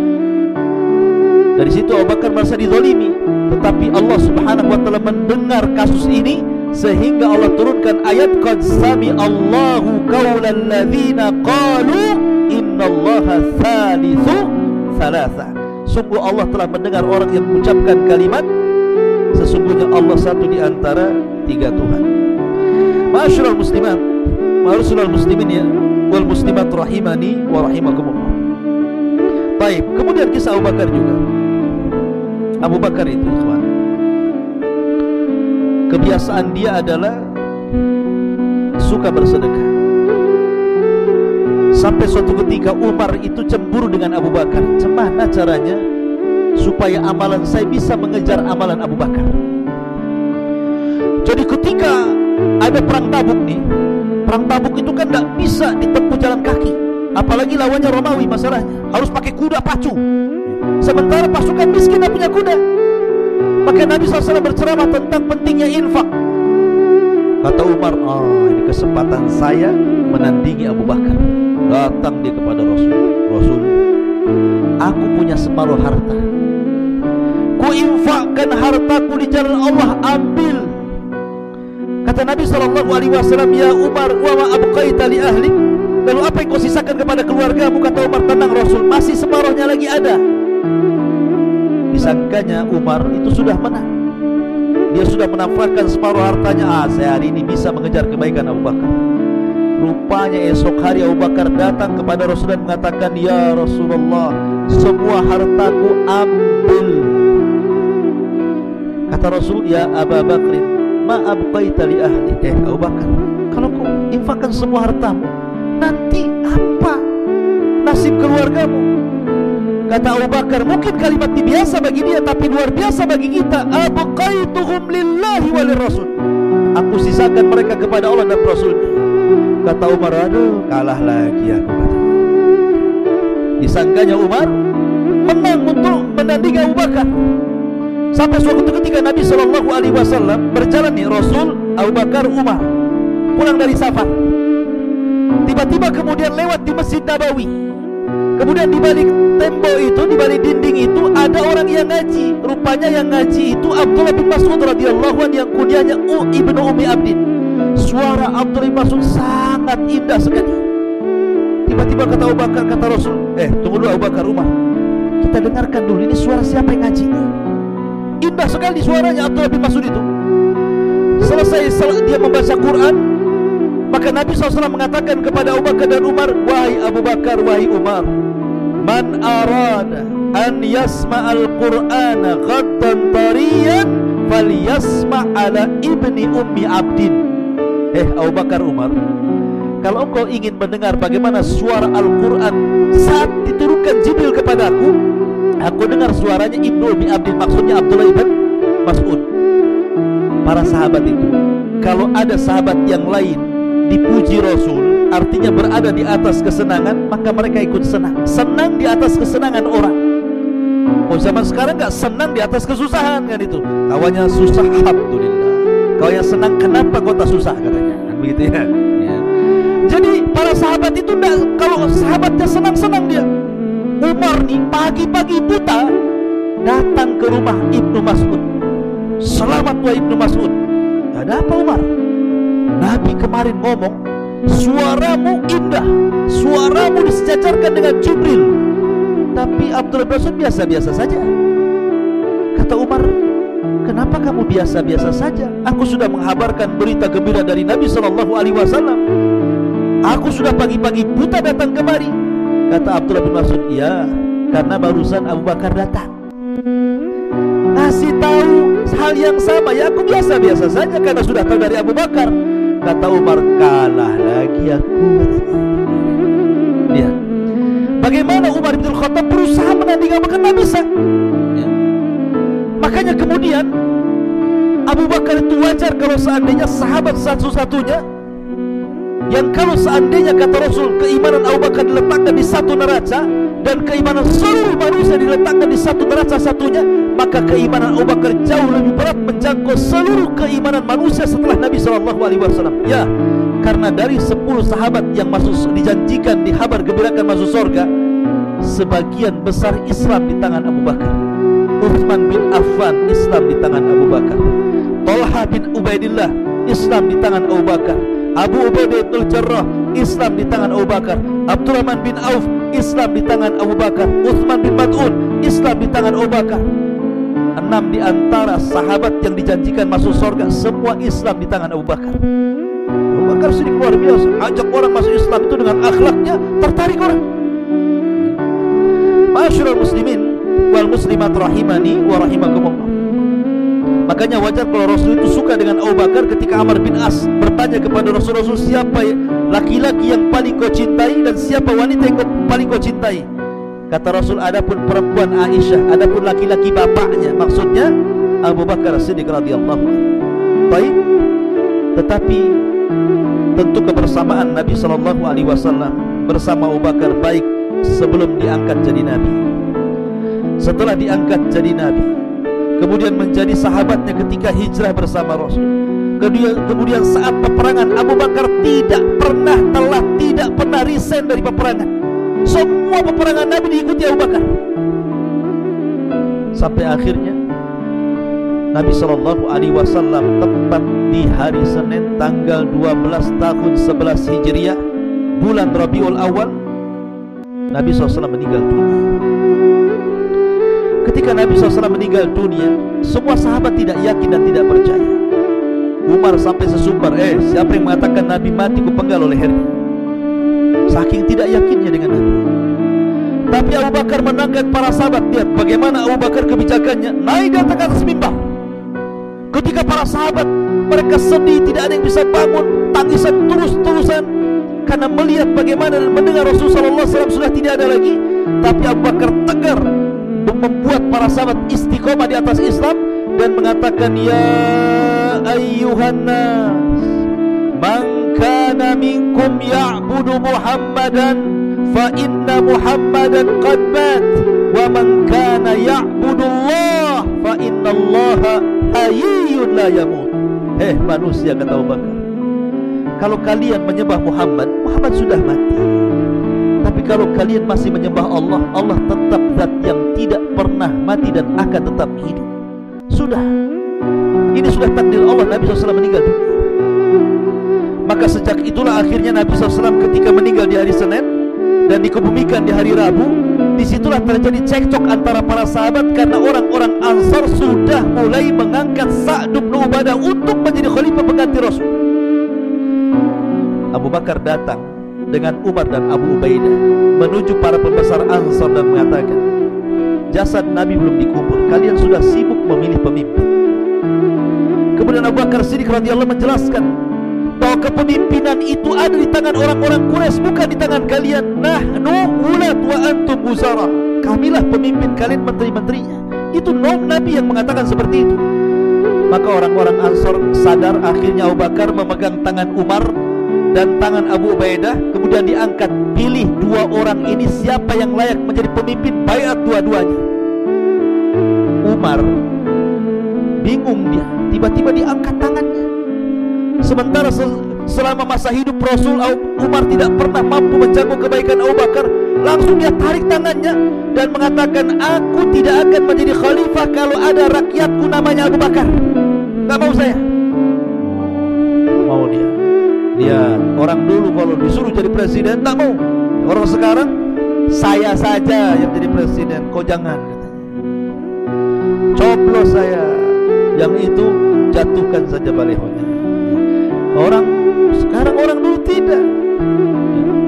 Dari situ Abu Bakar merasa dizalimi. Tetapi Allah Subhanahu wa taala mendengar kasus ini, sehingga Allah turunkan ayat, "Qad sami Allahu qaulal ladzina qalu inna innallaha thalithu thalatha. Sungguh Allah telah mendengar orang yang mengucapkan kalimat sesungguhnya Allah satu di antara tiga Tuhan. Ma'asyiral muslimat, ma'asyiral muslimin ya wal muslimat rahimani wa rahimakumullah. Baik, kemudian kisah Abu Bakar juga. Abu Bakar itu, ikhwan, kebiasaan dia adalah suka bersedekah. Sampai suatu ketika Umar itu cemburu dengan Abu Bakar. Gimana caranya supaya amalan saya bisa mengejar amalan Abu Bakar? Jadi ketika ada perang Tabuk nih, perang Tabuk itu kan tidak bisa ditempuh jalan kaki, apalagi lawannya Romawi, masalahnya harus pakai kuda pacu. Sementara pasukan miskin tidak punya kuda. Maka Nabi SAW berceramah tentang pentingnya infak. Kata Umar, ini kesempatan saya menandingi Abu Bakar. Datang dia kepada Rasul. Rasul, aku punya separuh harta, ku infakkan hartaku di jalan Allah, ambil. Kata Nabi SAW, ya Umar, wa ma abqaita li ahlik. Lalu apa yang kau sisakan kepada keluargamu? Kata Umar, tenang Rasul, masih separuhnya lagi ada. Disangkanya Umar itu sudah menang. Dia sudah menafkahkan separuh hartanya. Saya hari ini bisa mengejar kebaikan Abu Bakar. Rupanya esok hari Abu Bakar datang kepada Rasul dan mengatakan, ya Rasulullah, semua hartaku ambil. Kata Rasul, ya Abu Bakr, ma abqaita li ahli. Abu Bakar, kalau kau infakkan semua hartamu, nanti apa nasib keluargamu? Kata Abu Bakar, mungkin kalimat ini biasa bagi dia, tapi luar biasa bagi kita. Abqaituhum lillahi wa lirrasul. Aku sisakan mereka kepada Allah dan Rasulnya. Kata Umar, aduh, kalah lagi aku. Disangkanya Umar menang untuk menandingi Abu Bakar. Sampai suatu ketika Nabi SAW berjalan nih, Rasul, Abu Bakar, Umar pulang dari safar. Tiba-tiba kemudian lewat di Masjid Nabawi. Kemudian di balik tembok itu, di balik dinding itu ada orang yang ngaji. Rupanya yang ngaji itu Abdullah bin Mas'ud radhiyallahu anhu yang kunyahnya Ibnu Ummi Abdin. Suara Abdullah bin Mas'ud sangat indah sekali. Tiba-tiba kata Abu Bakar, kata Rasul, tunggu dulu Abu Bakar, Umar, kita dengarkan dulu, ini suara siapa yang ngaji? Indah sekali suaranya Abdullah bin Mas'ud itu. Selesai dia membaca Quran, maka Nabi SAW mengatakan kepada Abu Bakar dan Umar, wahai Abu Bakar, wahai Umar, man arada an yasma'al Qur'ana ghaddan tariyan falyasma' ala ibni ummi abdin. Abu Bakar, Umar, kalau engkau ingin mendengar bagaimana suara Al-Quran saat diturunkan Jibril kepadaku, aku dengar suaranya Ibnu Ummi Abdin, maksudnya Abdullah bin Mas'ud. Para sahabat itu, kalau ada sahabat yang lain dipuji Rasul, artinya berada di atas kesenangan, maka mereka ikut senang. Senang di atas kesenangan orang. Oh, zaman sekarang gak senang di atas kesusahan kan itu. Kawannya susah, alhamdulillah. Kau yang senang, kenapa kau tak susah, katanya kan begitu ya. Jadi para sahabat itu kalau sahabatnya senang-senang dia. Umar nih pagi-pagi buta datang ke rumah Ibnu Mas'ud. Selamat wahai Ibnu Mas'ud. Ada apa Umar? Nabi kemarin ngomong, suaramu indah, suaramu disejajarkan dengan Jibril. Tapi Abdullah bin Mas'ud biasa-biasa saja. Kata Umar, kenapa kamu biasa-biasa saja? Aku sudah menghabarkan berita gembira dari Nabi SAW. Aku sudah pagi-pagi buta datang kemari. Kata Abdullah bin Mas'ud, iya, karena barusan Abu Bakar datang ngasih tahu hal yang sama. Ya aku biasa-biasa saja karena sudah tahu dari Abu Bakar. Kata Umar, kalah lagi aku. Lihat bagaimana Umar bin Khattab berusaha menandingi Abu Bakar, tidak bisa ya. Makanya kemudian Abu Bakar itu wajar kalau seandainya sahabat satu-satunya yang kalau seandainya kata Rasul keimanan Abu Bakar diletakkan di satu neraca dan keimanan seluruh manusia diletakkan di satu neraca satunya, maka keimanan Abu Bakar jauh lebih berat menjangkau seluruh keimanan manusia setelah Nabi SAW. Ya, karena dari 10 sahabat yang masuk dijanjikan dihabar gembirakan masuk surga, sebagian besar Islam di tangan Abu Bakar. Utsman bin Affan Islam di tangan Abu Bakar. Talha bin Ubaidillah Islam di tangan Abu Bakar. Abu Ubaidah bin Jarrah Islam di tangan Abu Bakar. Abdurrahman bin Auf, Islam di tangan Abu Bakar. Utsman bin Mad'un, Islam di tangan Abu Bakar. 6 di antara sahabat yang dijanjikan masuk surga, semua Islam di tangan Abu Bakar. Abu Bakar Siddiq luar biasa, ajak orang masuk Islam itu dengan akhlaknya, tertarik orang. Ma'asyiral muslimin wal muslimat rahimani wa rahimakumullah. Makanya wajar kalau Rasul itu suka dengan Abu Bakar ketika Amr bin As bertanya kepada Rasul, siapa laki-laki yang paling kau cintai dan siapa wanita yang paling kau cintai? Kata Rasul, adapun perempuan Aisyah, adapun laki-laki bapaknya, maksudnya Abu Bakar Siddiq radhiyallahu anhu. Baik, tetapi tentu kebersamaan Nabi SAW bersama Abu Bakar baik sebelum diangkat jadi Nabi, setelah diangkat jadi Nabi, kemudian menjadi sahabatnya ketika hijrah bersama Rasul. Kemudian saat peperangan, Abu Bakar tidak pernah resign dari peperangan. Semua peperangan Nabi diikuti Abu Bakar. Sampai akhirnya Nabi SAW tepat di hari Senin tanggal 12 tahun 11 Hijriah, bulan Rabiul Awal, Nabi SAW meninggal dunia. Ketika Nabi SAW meninggal dunia, semua sahabat tidak yakin dan tidak percaya. Umar sampai sesumbar, siapa yang mengatakan Nabi mati kupenggal oleh lehernya? Saking tidak yakinnya dengan Nabi. Tapi Abu Bakar menangkan para sahabat. Lihat bagaimana Abu Bakar kebijakannya, naik di atas mimbar. Ketika para sahabat mereka sedih, tidak ada yang bisa bangun, tangisan terus-terusan karena melihat bagaimana dan mendengar Rasulullah SAW sudah tidak ada lagi. Tapi Abu Bakar tegar membuat para sahabat istiqomah di atas Islam dan mengatakan, ya ayyuhan nas, man kana minkum ya'budu Muhammadan fa inna Muhammadan qad mat, wa man kana ya'budu Allah fa inna Allah hayyun la yamut. Manusia, kata Abu Bakar, kalau kalian menyembah Muhammad, Muhammad sudah mati. Tapi kalau kalian masih menyembah Allah, Allah tetap zat yang tidak pernah mati dan akan tetap hidup. Sudah, ini sudah takdir Allah. Nabi SAW meninggal dunia. Maka sejak itulah akhirnya Nabi SAW ketika meninggal di hari Senin dan dikebumikan di hari Rabu, disitulah terjadi cekcok antara para sahabat karena orang-orang Ansar sudah mulai mengangkat Sa'd bin Ubadah untuk menjadi khalifah pengganti Rasul. Abu Bakar datang dengan Umar dan Abu Ubaidah menuju para pembesar Ansar dan mengatakan, jasad Nabi belum dikubur, kalian sudah sibuk memilih pemimpin. Kemudian Abu Bakar Siddiq radhiyallahu menjelaskan bahwa kepemimpinan itu ada di tangan orang-orang Quraisy, bukan di tangan kalian. Nahnu ulat wa antum wuzara, kamilah pemimpin, kalian menteri-menterinya. Itu Nabi yang mengatakan seperti itu. Maka orang-orang Ansar sadar. Akhirnya Abu Bakar memegang tangan Umar dan tangan Abu Ubaidah, kemudian diangkat, pilih dua orang ini siapa yang layak menjadi pemimpin, baiat dua-duanya. Umar bingung, dia tiba-tiba diangkat tangannya. Sementara selama masa hidup Rasul, Umar tidak pernah mampu menjaga kebaikan Abu Bakar. Langsung dia tarik tangannya dan mengatakan, aku tidak akan menjadi khalifah kalau ada rakyatku namanya Abu Bakar. Gak mau saya. Mau dia. Lihat, orang dulu kalau disuruh jadi presiden tak mau. Orang sekarang, saya saja yang jadi presiden, kau jangan, katanya. Coblos saya, yang itu jatuhkan saja balihonya. Orang sekarang, orang dulu tidak.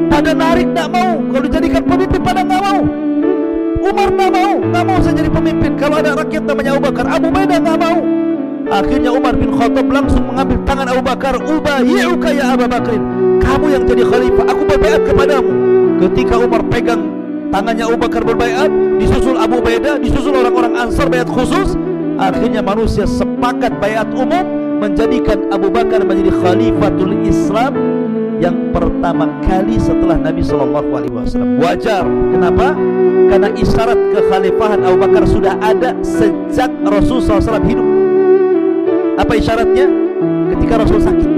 Pada narik tak mau, kalau dijadikan pemimpin pada nggak mau. Umar tak mau saya jadi pemimpin kalau ada rakyat namanya Abu Bakar. Abu Ubaidah nggak mau. Akhirnya Umar bin Khattab langsung mengambil tangan Abu Bakar. Ubayyi'uka ya Abu Bakrin, kamu yang jadi khalifah, aku berbaiat kepadamu. Ketika Umar pegang tangannya Abu Bakar berbaiat, disusul Abu Ubaidah, disusul orang-orang Ansar baiat khusus. Akhirnya manusia sepakat baiat umum menjadikan Abu Bakar menjadi khalifatul Islam yang pertama kali setelah Nabi SAW. Wajar, kenapa? Karena isyarat kekhalifahan Abu Bakar sudah ada sejak Rasulullah SAW hidup. Apa isyaratnya? Ketika Rasul sakit.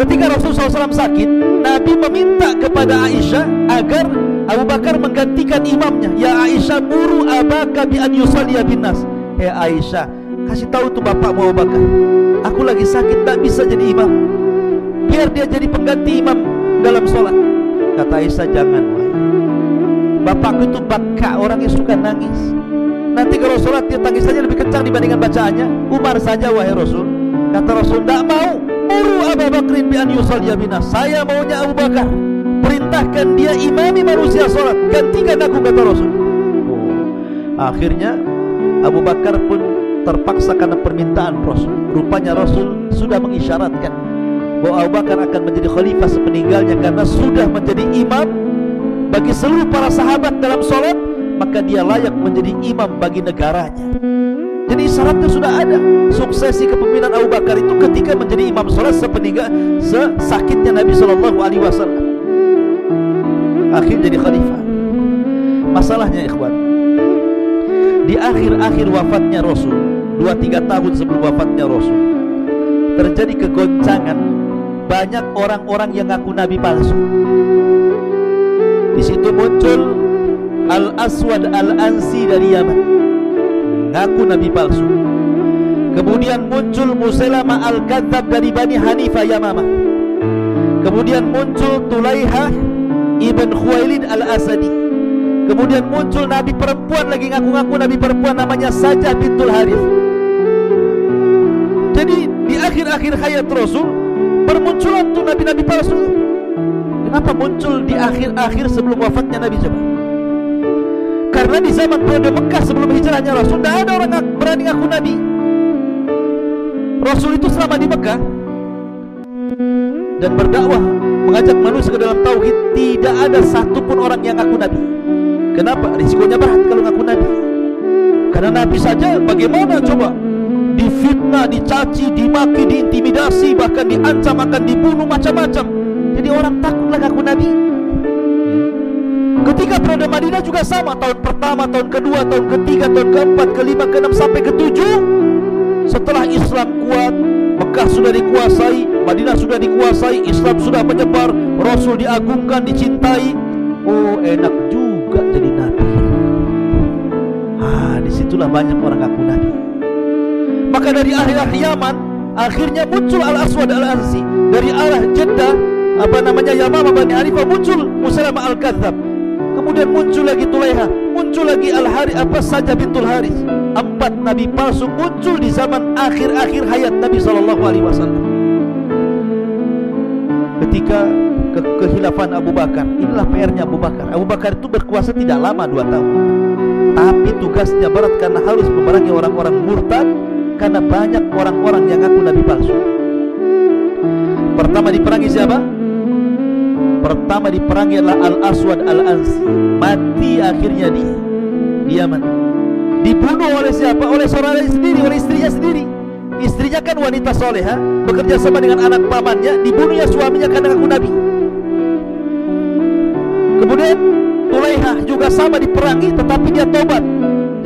Ketika Rasulullah SAW sakit, Nabi meminta kepada Aisyah agar Abu Bakar menggantikan imamnya. Ya Aisyah, muru abaka bi an yusalliya bin nas. Aisyah, kasih tahu tuh bapakmu Abu Bakar, aku lagi sakit, tak bisa jadi imam. Biar dia jadi pengganti imam dalam sholat. Kata Aisyah, jangan wahai. Bapakku itu baka, orangnya suka nangis. Nanti kalau sholat dia tangisannya lebih kencang dibandingkan bacaannya. Umar saja wahai Rasul. Kata Rasul, tidak mau. Muru Abu Bakrin bi an yusalliya bina. Saya maunya Abu Bakar, perintahkan dia imami manusia sholat, gantikan aku, kata Rasul. Akhirnya Abu Bakar pun terpaksa karena permintaan Rasul. Rupanya Rasul sudah mengisyaratkan bahwa Abu Bakar akan menjadi khalifah sepeninggalnya, karena sudah menjadi imam bagi seluruh para sahabat dalam sholat, maka dia layak menjadi imam bagi negaranya. Jadi syaratnya sudah ada. Suksesi kepemimpinan Abu Bakar itu ketika menjadi imam sholat sesakitnya Nabi SAW. Akhir jadi khalifah. Masalahnya ikhwan, di akhir-akhir wafatnya Rasul, 2-3 tahun sebelum wafatnya Rasul, terjadi kegoncangan. Banyak orang-orang yang ngaku nabi palsu. Di situ muncul Al-Aswad Al-Ansi dari Yaman, ngaku nabi palsu. Kemudian muncul Musailamah Al-Kadzab dari Bani Hanifah Yamamah. Kemudian muncul Tulaihah Ibn Khuwailid Al-Asadi. Kemudian muncul nabi perempuan lagi, ngaku-ngaku nabi perempuan, namanya Sajah bintul Harith. Jadi di akhir-akhir hayat Rasul bermunculan tuh nabi-nabi palsu. Kenapa muncul di akhir-akhir sebelum wafatnya Nabi coba? Karena di zaman periode Mekah sebelum hijrahnya Rasul, tidak ada orang berani ngaku nabi. Rasul itu selama di Mekah dan berdakwah, mengajak manusia ke dalam tauhid, tidak ada satupun orang yang ngaku nabi. Kenapa? Risikonya berat kalau ngaku nabi. Karena nabi saja bagaimana coba? Difitnah, dicaci, dimaki, diintimidasi, bahkan diancam akan dibunuh, macam-macam. Jadi orang takutlah ngaku nabi. Ketika periode Madinah juga sama, tahun pertama, tahun kedua, tahun ketiga, tahun keempat, kelima, keenam sampai ketujuh. Setelah Islam kuat, Mekah sudah dikuasai, Madinah sudah dikuasai, Islam sudah menyebar, Rasul diagungkan, dicintai. Oh, enak juga jadi nabi. Disitulah banyak orang ngaku nabi. Maka dari akhir-akhir Yaman, akhirnya muncul Al-Aswad Al-Ansi. Dari arah Jeddah, Yamamah Bani Hanifah, muncul Musailamah Al-Kadzab. Kemudian muncul lagi Tulaiha, muncul lagi Sajah bintul Harith. 4 nabi palsu muncul di zaman akhir-akhir hayat Nabi SAW. Ketika kehilafan Abu Bakar, inilah PR-nya Abu Bakar. Abu Bakar itu berkuasa tidak lama, 2 tahun, tapi tugasnya berat karena harus memerangi orang-orang murtad, karena banyak orang-orang yang ngaku nabi palsu. Pertama diperangi siapa? Pertama diperangi adalah Al-Aswad Al-Ansi. Mati akhirnya di Yaman. Dibunuh oleh siapa? Oleh saudaranya sendiri, oleh istrinya sendiri. Istrinya kan wanita soleha, bekerja sama dengan anak pamannya. Dibunuhnya suaminya karena ngaku nabi. Kemudian Tulaihah juga sama diperangi, tetapi dia tobat.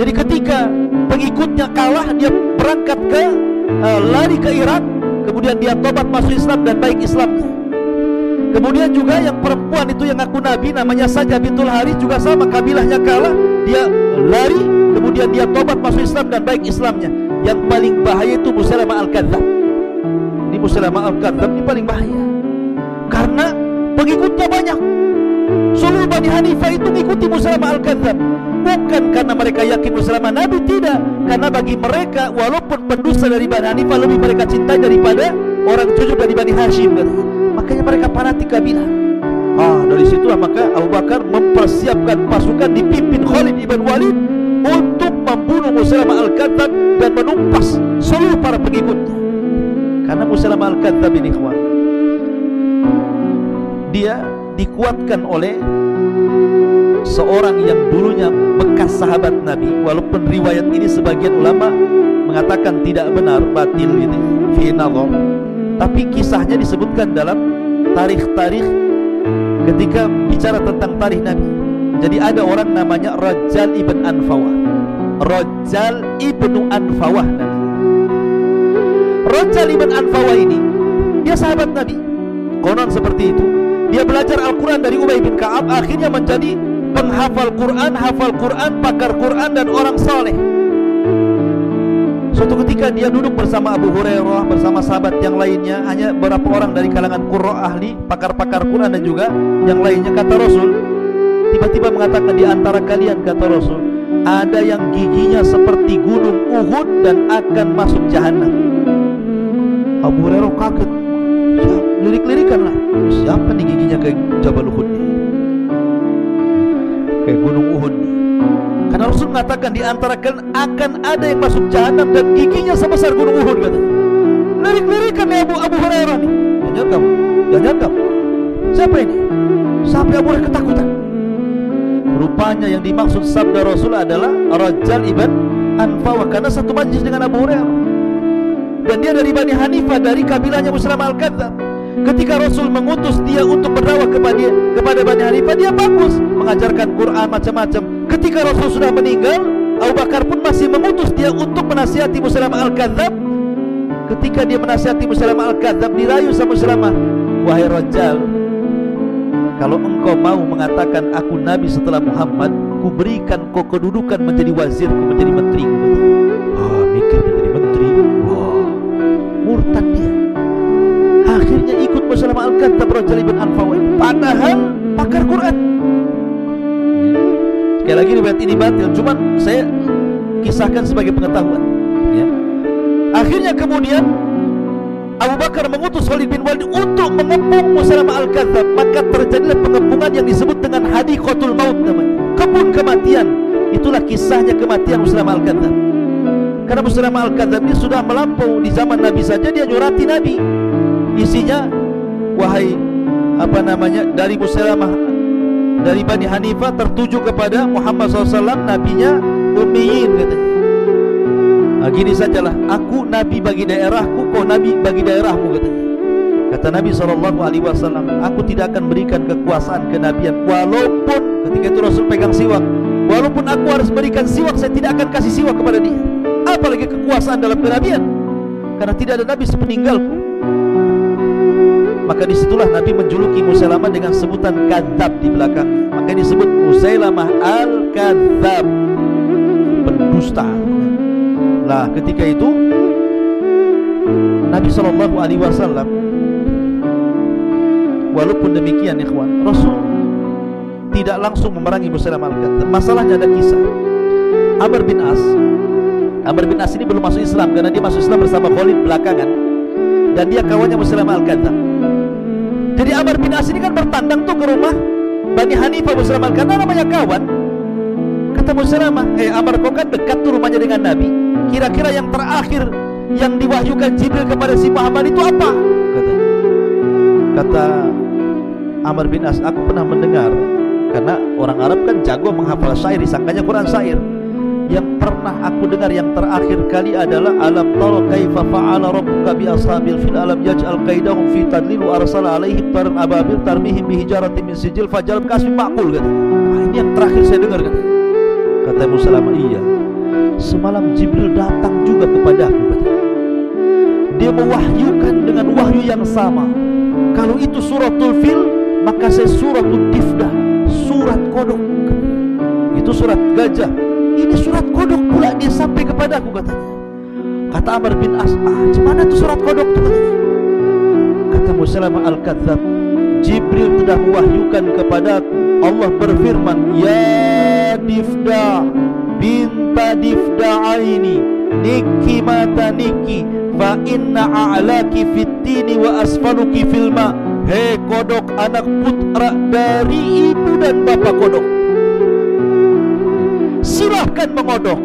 Jadi ketika pengikutnya kalah, dia berangkat lari ke Irak. Kemudian dia tobat masuk Islam dan baik Islamnya. Kemudian juga yang perempuan itu yang ngaku nabi, namanya Sajah bintul Harith, juga sama, kabilahnya kalah, dia lari, kemudian dia tobat masuk Islam dan baik Islamnya. Yang paling bahaya itu Musailamah Al-Kadzab. Ini Musailamah Al-Kadzab ini paling bahaya karena pengikutnya banyak. Seluruh Bani Hanifah itu mengikuti Musailamah Al-Kadzab, bukan karena mereka yakin Musailamah nabi, tidak, karena bagi mereka walaupun pendusta dari Bani Hanifah lebih mereka cintai daripada orang jujur dari Bani Hashim. Makanya mereka fanatik kabilah. Dari situlah maka Abu Bakar mempersiapkan pasukan dipimpin Khalid ibn Walid untuk membunuh Musailamah Al-Kadzab dan menumpas seluruh para pengikutnya. Karena Musailamah Al-Kadzab ini, kawan, dia dikuatkan oleh seorang yang dulunya bekas sahabat Nabi. Walaupun riwayat ini sebagian ulama mengatakan tidak benar, batil gitu, fi nazar, tapi kisahnya disebutkan dalam tarikh-tarikh ketika bicara tentang tarikh Nabi. Jadi ada orang namanya Rajal ibn Anfawah. Rajal ibn Anfawah namanya. Rajal ibn Anfawah ini dia sahabat Nabi, konon seperti itu. Dia belajar Al-Quran dari Ubay bin Ka'ab, akhirnya menjadi penghafal Quran, hafal Quran, pakar Quran, dan orang soleh. Suatu ketika dia duduk bersama Abu Hurairah, bersama sahabat yang lainnya, hanya beberapa orang dari kalangan qurra ahli, pakar-pakar Quran dan juga yang lainnya. Kata Rasul, tiba-tiba mengatakan, di antara kalian, kata Rasul, ada yang giginya seperti gunung Uhud dan akan masuk jahanam. Abu Hurairah kaget, lirik-lirikan lah, siapa nih giginya kayak Jabal Uhud nih, kayak gunung Uhud nih. Karena Rasul mengatakan di antara kalian akan ada yang masuk jahanam dan giginya sebesar gunung Uhud, kata. Lirik-lirikan ya Abu Hurairah nih. Jangan kamu. Siapa ini? Sampai Abu Hurairah ketakutan. Rupanya yang dimaksud sabda Rasul adalah Rajal ibn Anfawah, karena satu majlis dengan Abu Hurairah. Dan dia dari Bani Hanifah, dari kabilahnya Musailamah al-Kadzdzab. Ketika Rasul mengutus dia untuk berdakwah kepada Bani Hanifah, dia bagus mengajarkan Quran macam-macam. Ketika Rasul sudah meninggal, Abu Bakar pun masih mengutus dia untuk menasihati Musailamah al-Kadzdzab. Ketika dia menasihati Musailamah al-Kadzdzab, dirayu sama Musailamah, wahai Rajal, kalau engkau mau mengatakan aku Nabi setelah Muhammad, ku berikan kau kedudukan menjadi wazir, menjadi menteri. Mikir menjadi menteri. Murtad dia. Akhirnya ikut Musailamah al-Kadzdzab, Rajal ibn Anfawah, padahal pakar Quran. Sekali lagi riwayat ini batil, cuman saya kisahkan sebagai pengetahuan, ya. Akhirnya kemudian Abu Bakar mengutus Khalid bin Walid untuk mengepung Musailamah al-Kadzdzab. Maka terjadilah pengepungan yang disebut dengan Hadiqatul Maut namanya, kebun kematian. Itulah kisahnya kematian Musailamah al-Kadzdzab. Karena Musailamah al-Kadzdzab ini sudah melampau, di zaman Nabi saja dia nyurati Nabi. Isinya, wahai dari Musailamah, dari Bani Hanifah tertuju kepada Muhammad SAW, nabinya ummiyin, katanya. Gini sajalah, aku nabi bagi daerahku, kau nabi bagi daerahmu, katanya. Kata Nabi SAW, aku tidak akan berikan kekuasaan kenabian, walaupun ketika itu Rasul pegang siwak, walaupun aku harus berikan siwak, saya tidak akan kasih siwak kepada dia. Apalagi kekuasaan dalam kenabian, karena tidak ada nabi sepeninggalku. Maka disitulah Nabi menjuluki Musailamah dengan sebutan kadzab di belakangnya. Maka disebut Musailamah al-Kadzdzab, pendusta. Nah, ketika itu Nabi SAW, walaupun demikian ikhwan, Rasul tidak langsung memerangi Musailamah al-Kadzdzab. Masalahnya ada kisah. Amr bin As ini belum masuk Islam, karena dia masuk Islam bersama Khalid belakangan, dan dia kawannya Musailamah al-Kadzdzab. Jadi Amr bin As ini kan bertandang tuh ke rumah Bani Hanifah, Musailamah al-Kadzdzab, namanya kawan. Kata Musailamah, Amr, kau kan dekat tuh rumahnya dengan Nabi, kira-kira yang terakhir yang diwahyukan Jibril kepada si Muhammad itu apa? Kata Amr bin As, aku pernah mendengar, karena orang Arab kan jago menghafal syair, disangkanya Quran syair. Yang pernah aku dengar yang terakhir kali adalah alam tara kaifa fa'ala rabbuka bi ashabil fil alam yaj'al qaidahum fi tadlil wa arsala alaihim taran ababil tarmihim bi hijaratin min sijil fajal kasmi maqul, kata. Ini yang terakhir saya dengar, kata Musailamah. Iya, semalam Jibril datang juga kepadaku, kata. Dia mewahyukan dengan wahyu yang sama. Kalau itu suratul fil, maka saya suratul difdah, surat kodok. Itu surat gajah, ini surat kodok pula dia sampai kepadaku, katanya. Kata Amr bin As, mana tuh surat kodok tuh, katanya. Kata Musailamah al-Kadzdzab, Jibril telah mewahyukan kepadaku, Allah berfirman, ya Difda binta Difda'aini niki mata niki fa inna a'laki fittini wa asfaluki filma. Hei kodok, anak putra dari ibu dan bapak kodok, silahkan mengodok,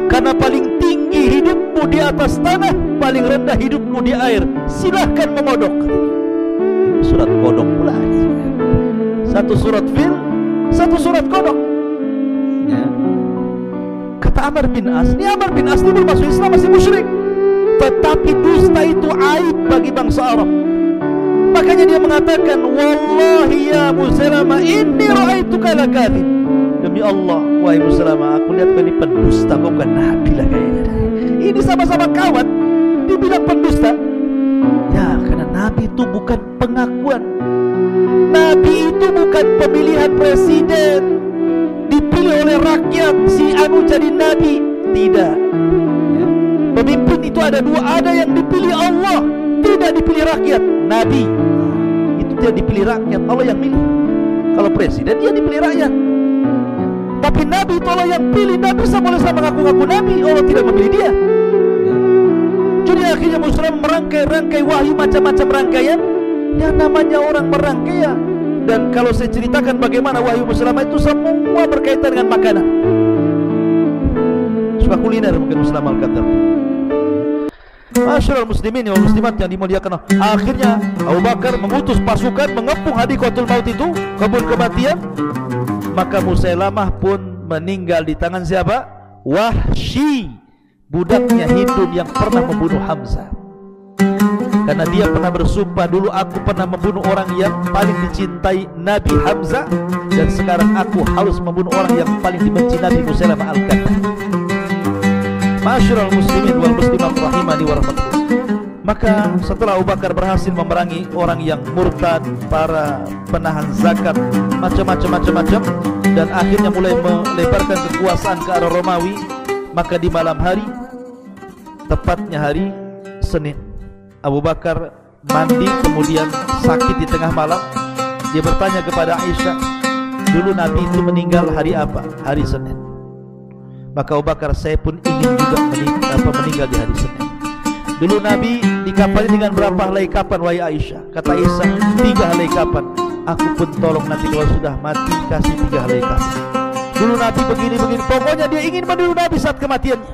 karena paling tinggi hidupmu di atas tanah, paling rendah hidupmu di air. Silahkan mengodok. Surat kodok pula, satu surat fil, satu surat kodok, ya. Kata Amr bin As, ini Amr bin As ini belum masuk Islam, masih musyrik, tetapi dusta itu aib bagi bangsa Arab. Makanya dia mengatakan, wallahi ya Musailamah inni ra'aituka lakadzib. Demi Allah, wahai Musailamah, aku lihat kau ini pendusta, kau bukan nabi lah kayaknya. Ini sama-sama kawan, dibilang pendusta. Ya, karena nabi itu bukan pengakuan, nabi itu bukan pemilihan presiden, dipilih oleh rakyat si anu jadi nabi. Tidak, ya. Pemimpin itu ada dua, ada yang dipilih Allah, tidak dipilih rakyat. Nabi itu dia dipilih rakyat, Allah yang milih. Kalau presiden dia dipilih rakyat. Tapi Nabi itu Allah yang pilih. Nabi boleh sama ngaku-ngaku Nabi, Allah tidak memilih dia. Jadi akhirnya Muslim merangkai-rangkai wahyu, macam-macam rangkaian. Yang namanya orang merangkai ya. Dan kalau saya ceritakan bagaimana wahyu Muslim itu semua berkaitan dengan makanan. Suka kuliner mungkin Muslim Al-Qatar. Masyaallah muslimin wal muslimat yang dimuliakan Allah. Akhirnya Abu Bakar mengutus pasukan mengepung Hadikatul Maut itu, kebun kematian. Maka Musailamah pun meninggal di tangan siapa? Wahsy, budaknya Hindun yang pernah membunuh Hamzah. Karena dia pernah bersumpah, dulu aku pernah membunuh orang yang paling dicintai Nabi Hamzah, dan sekarang aku harus membunuh orang yang paling dibenci Nabi Musailamah Al-Kadzdzab. Masyaallah muslimin wal muslimat rahimani wa rahmatullah. Maka setelah Abu Bakar berhasil memerangi orang yang murtad, para penahan zakat, macam-macam, dan akhirnya mulai melebarkan kekuasaan ke arah Romawi, maka di malam hari, tepatnya hari Senin, Abu Bakar mandi kemudian sakit di tengah malam. Dia bertanya kepada Aisyah, dulu Nabi itu meninggal hari apa? Hari Senin. Maka Abu Bakar, saya pun ingin juga meninggal di hari Senin. Dulu Nabi dikafani dengan berapa helai kapan wahai Aisyah? Kata Aisyah, 3 helai kapan. Aku pun tolong nanti kalau sudah mati kasih 3 helai kapan. Dulu Nabi begini. Pokoknya dia ingin meniru Nabi saat kematiannya.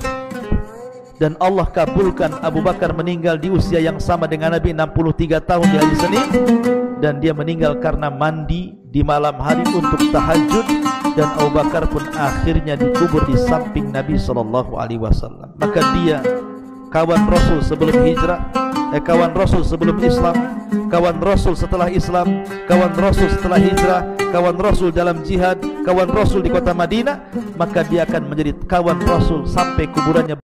Dan Allah kabulkan Abu Bakar meninggal di usia yang sama dengan Nabi, 63 tahun di hari Senin. Dan dia meninggal karena mandi di malam hari untuk tahajud. Dan Abu Bakar pun akhirnya dikubur di samping Nabi SAW. Maka dia kawan Rasul sebelum hijrah, kawan Rasul sebelum Islam, kawan Rasul setelah Islam, kawan Rasul setelah hijrah, kawan Rasul dalam jihad, kawan Rasul di kota Madinah. Maka dia akan menjadi kawan Rasul sampai kuburannya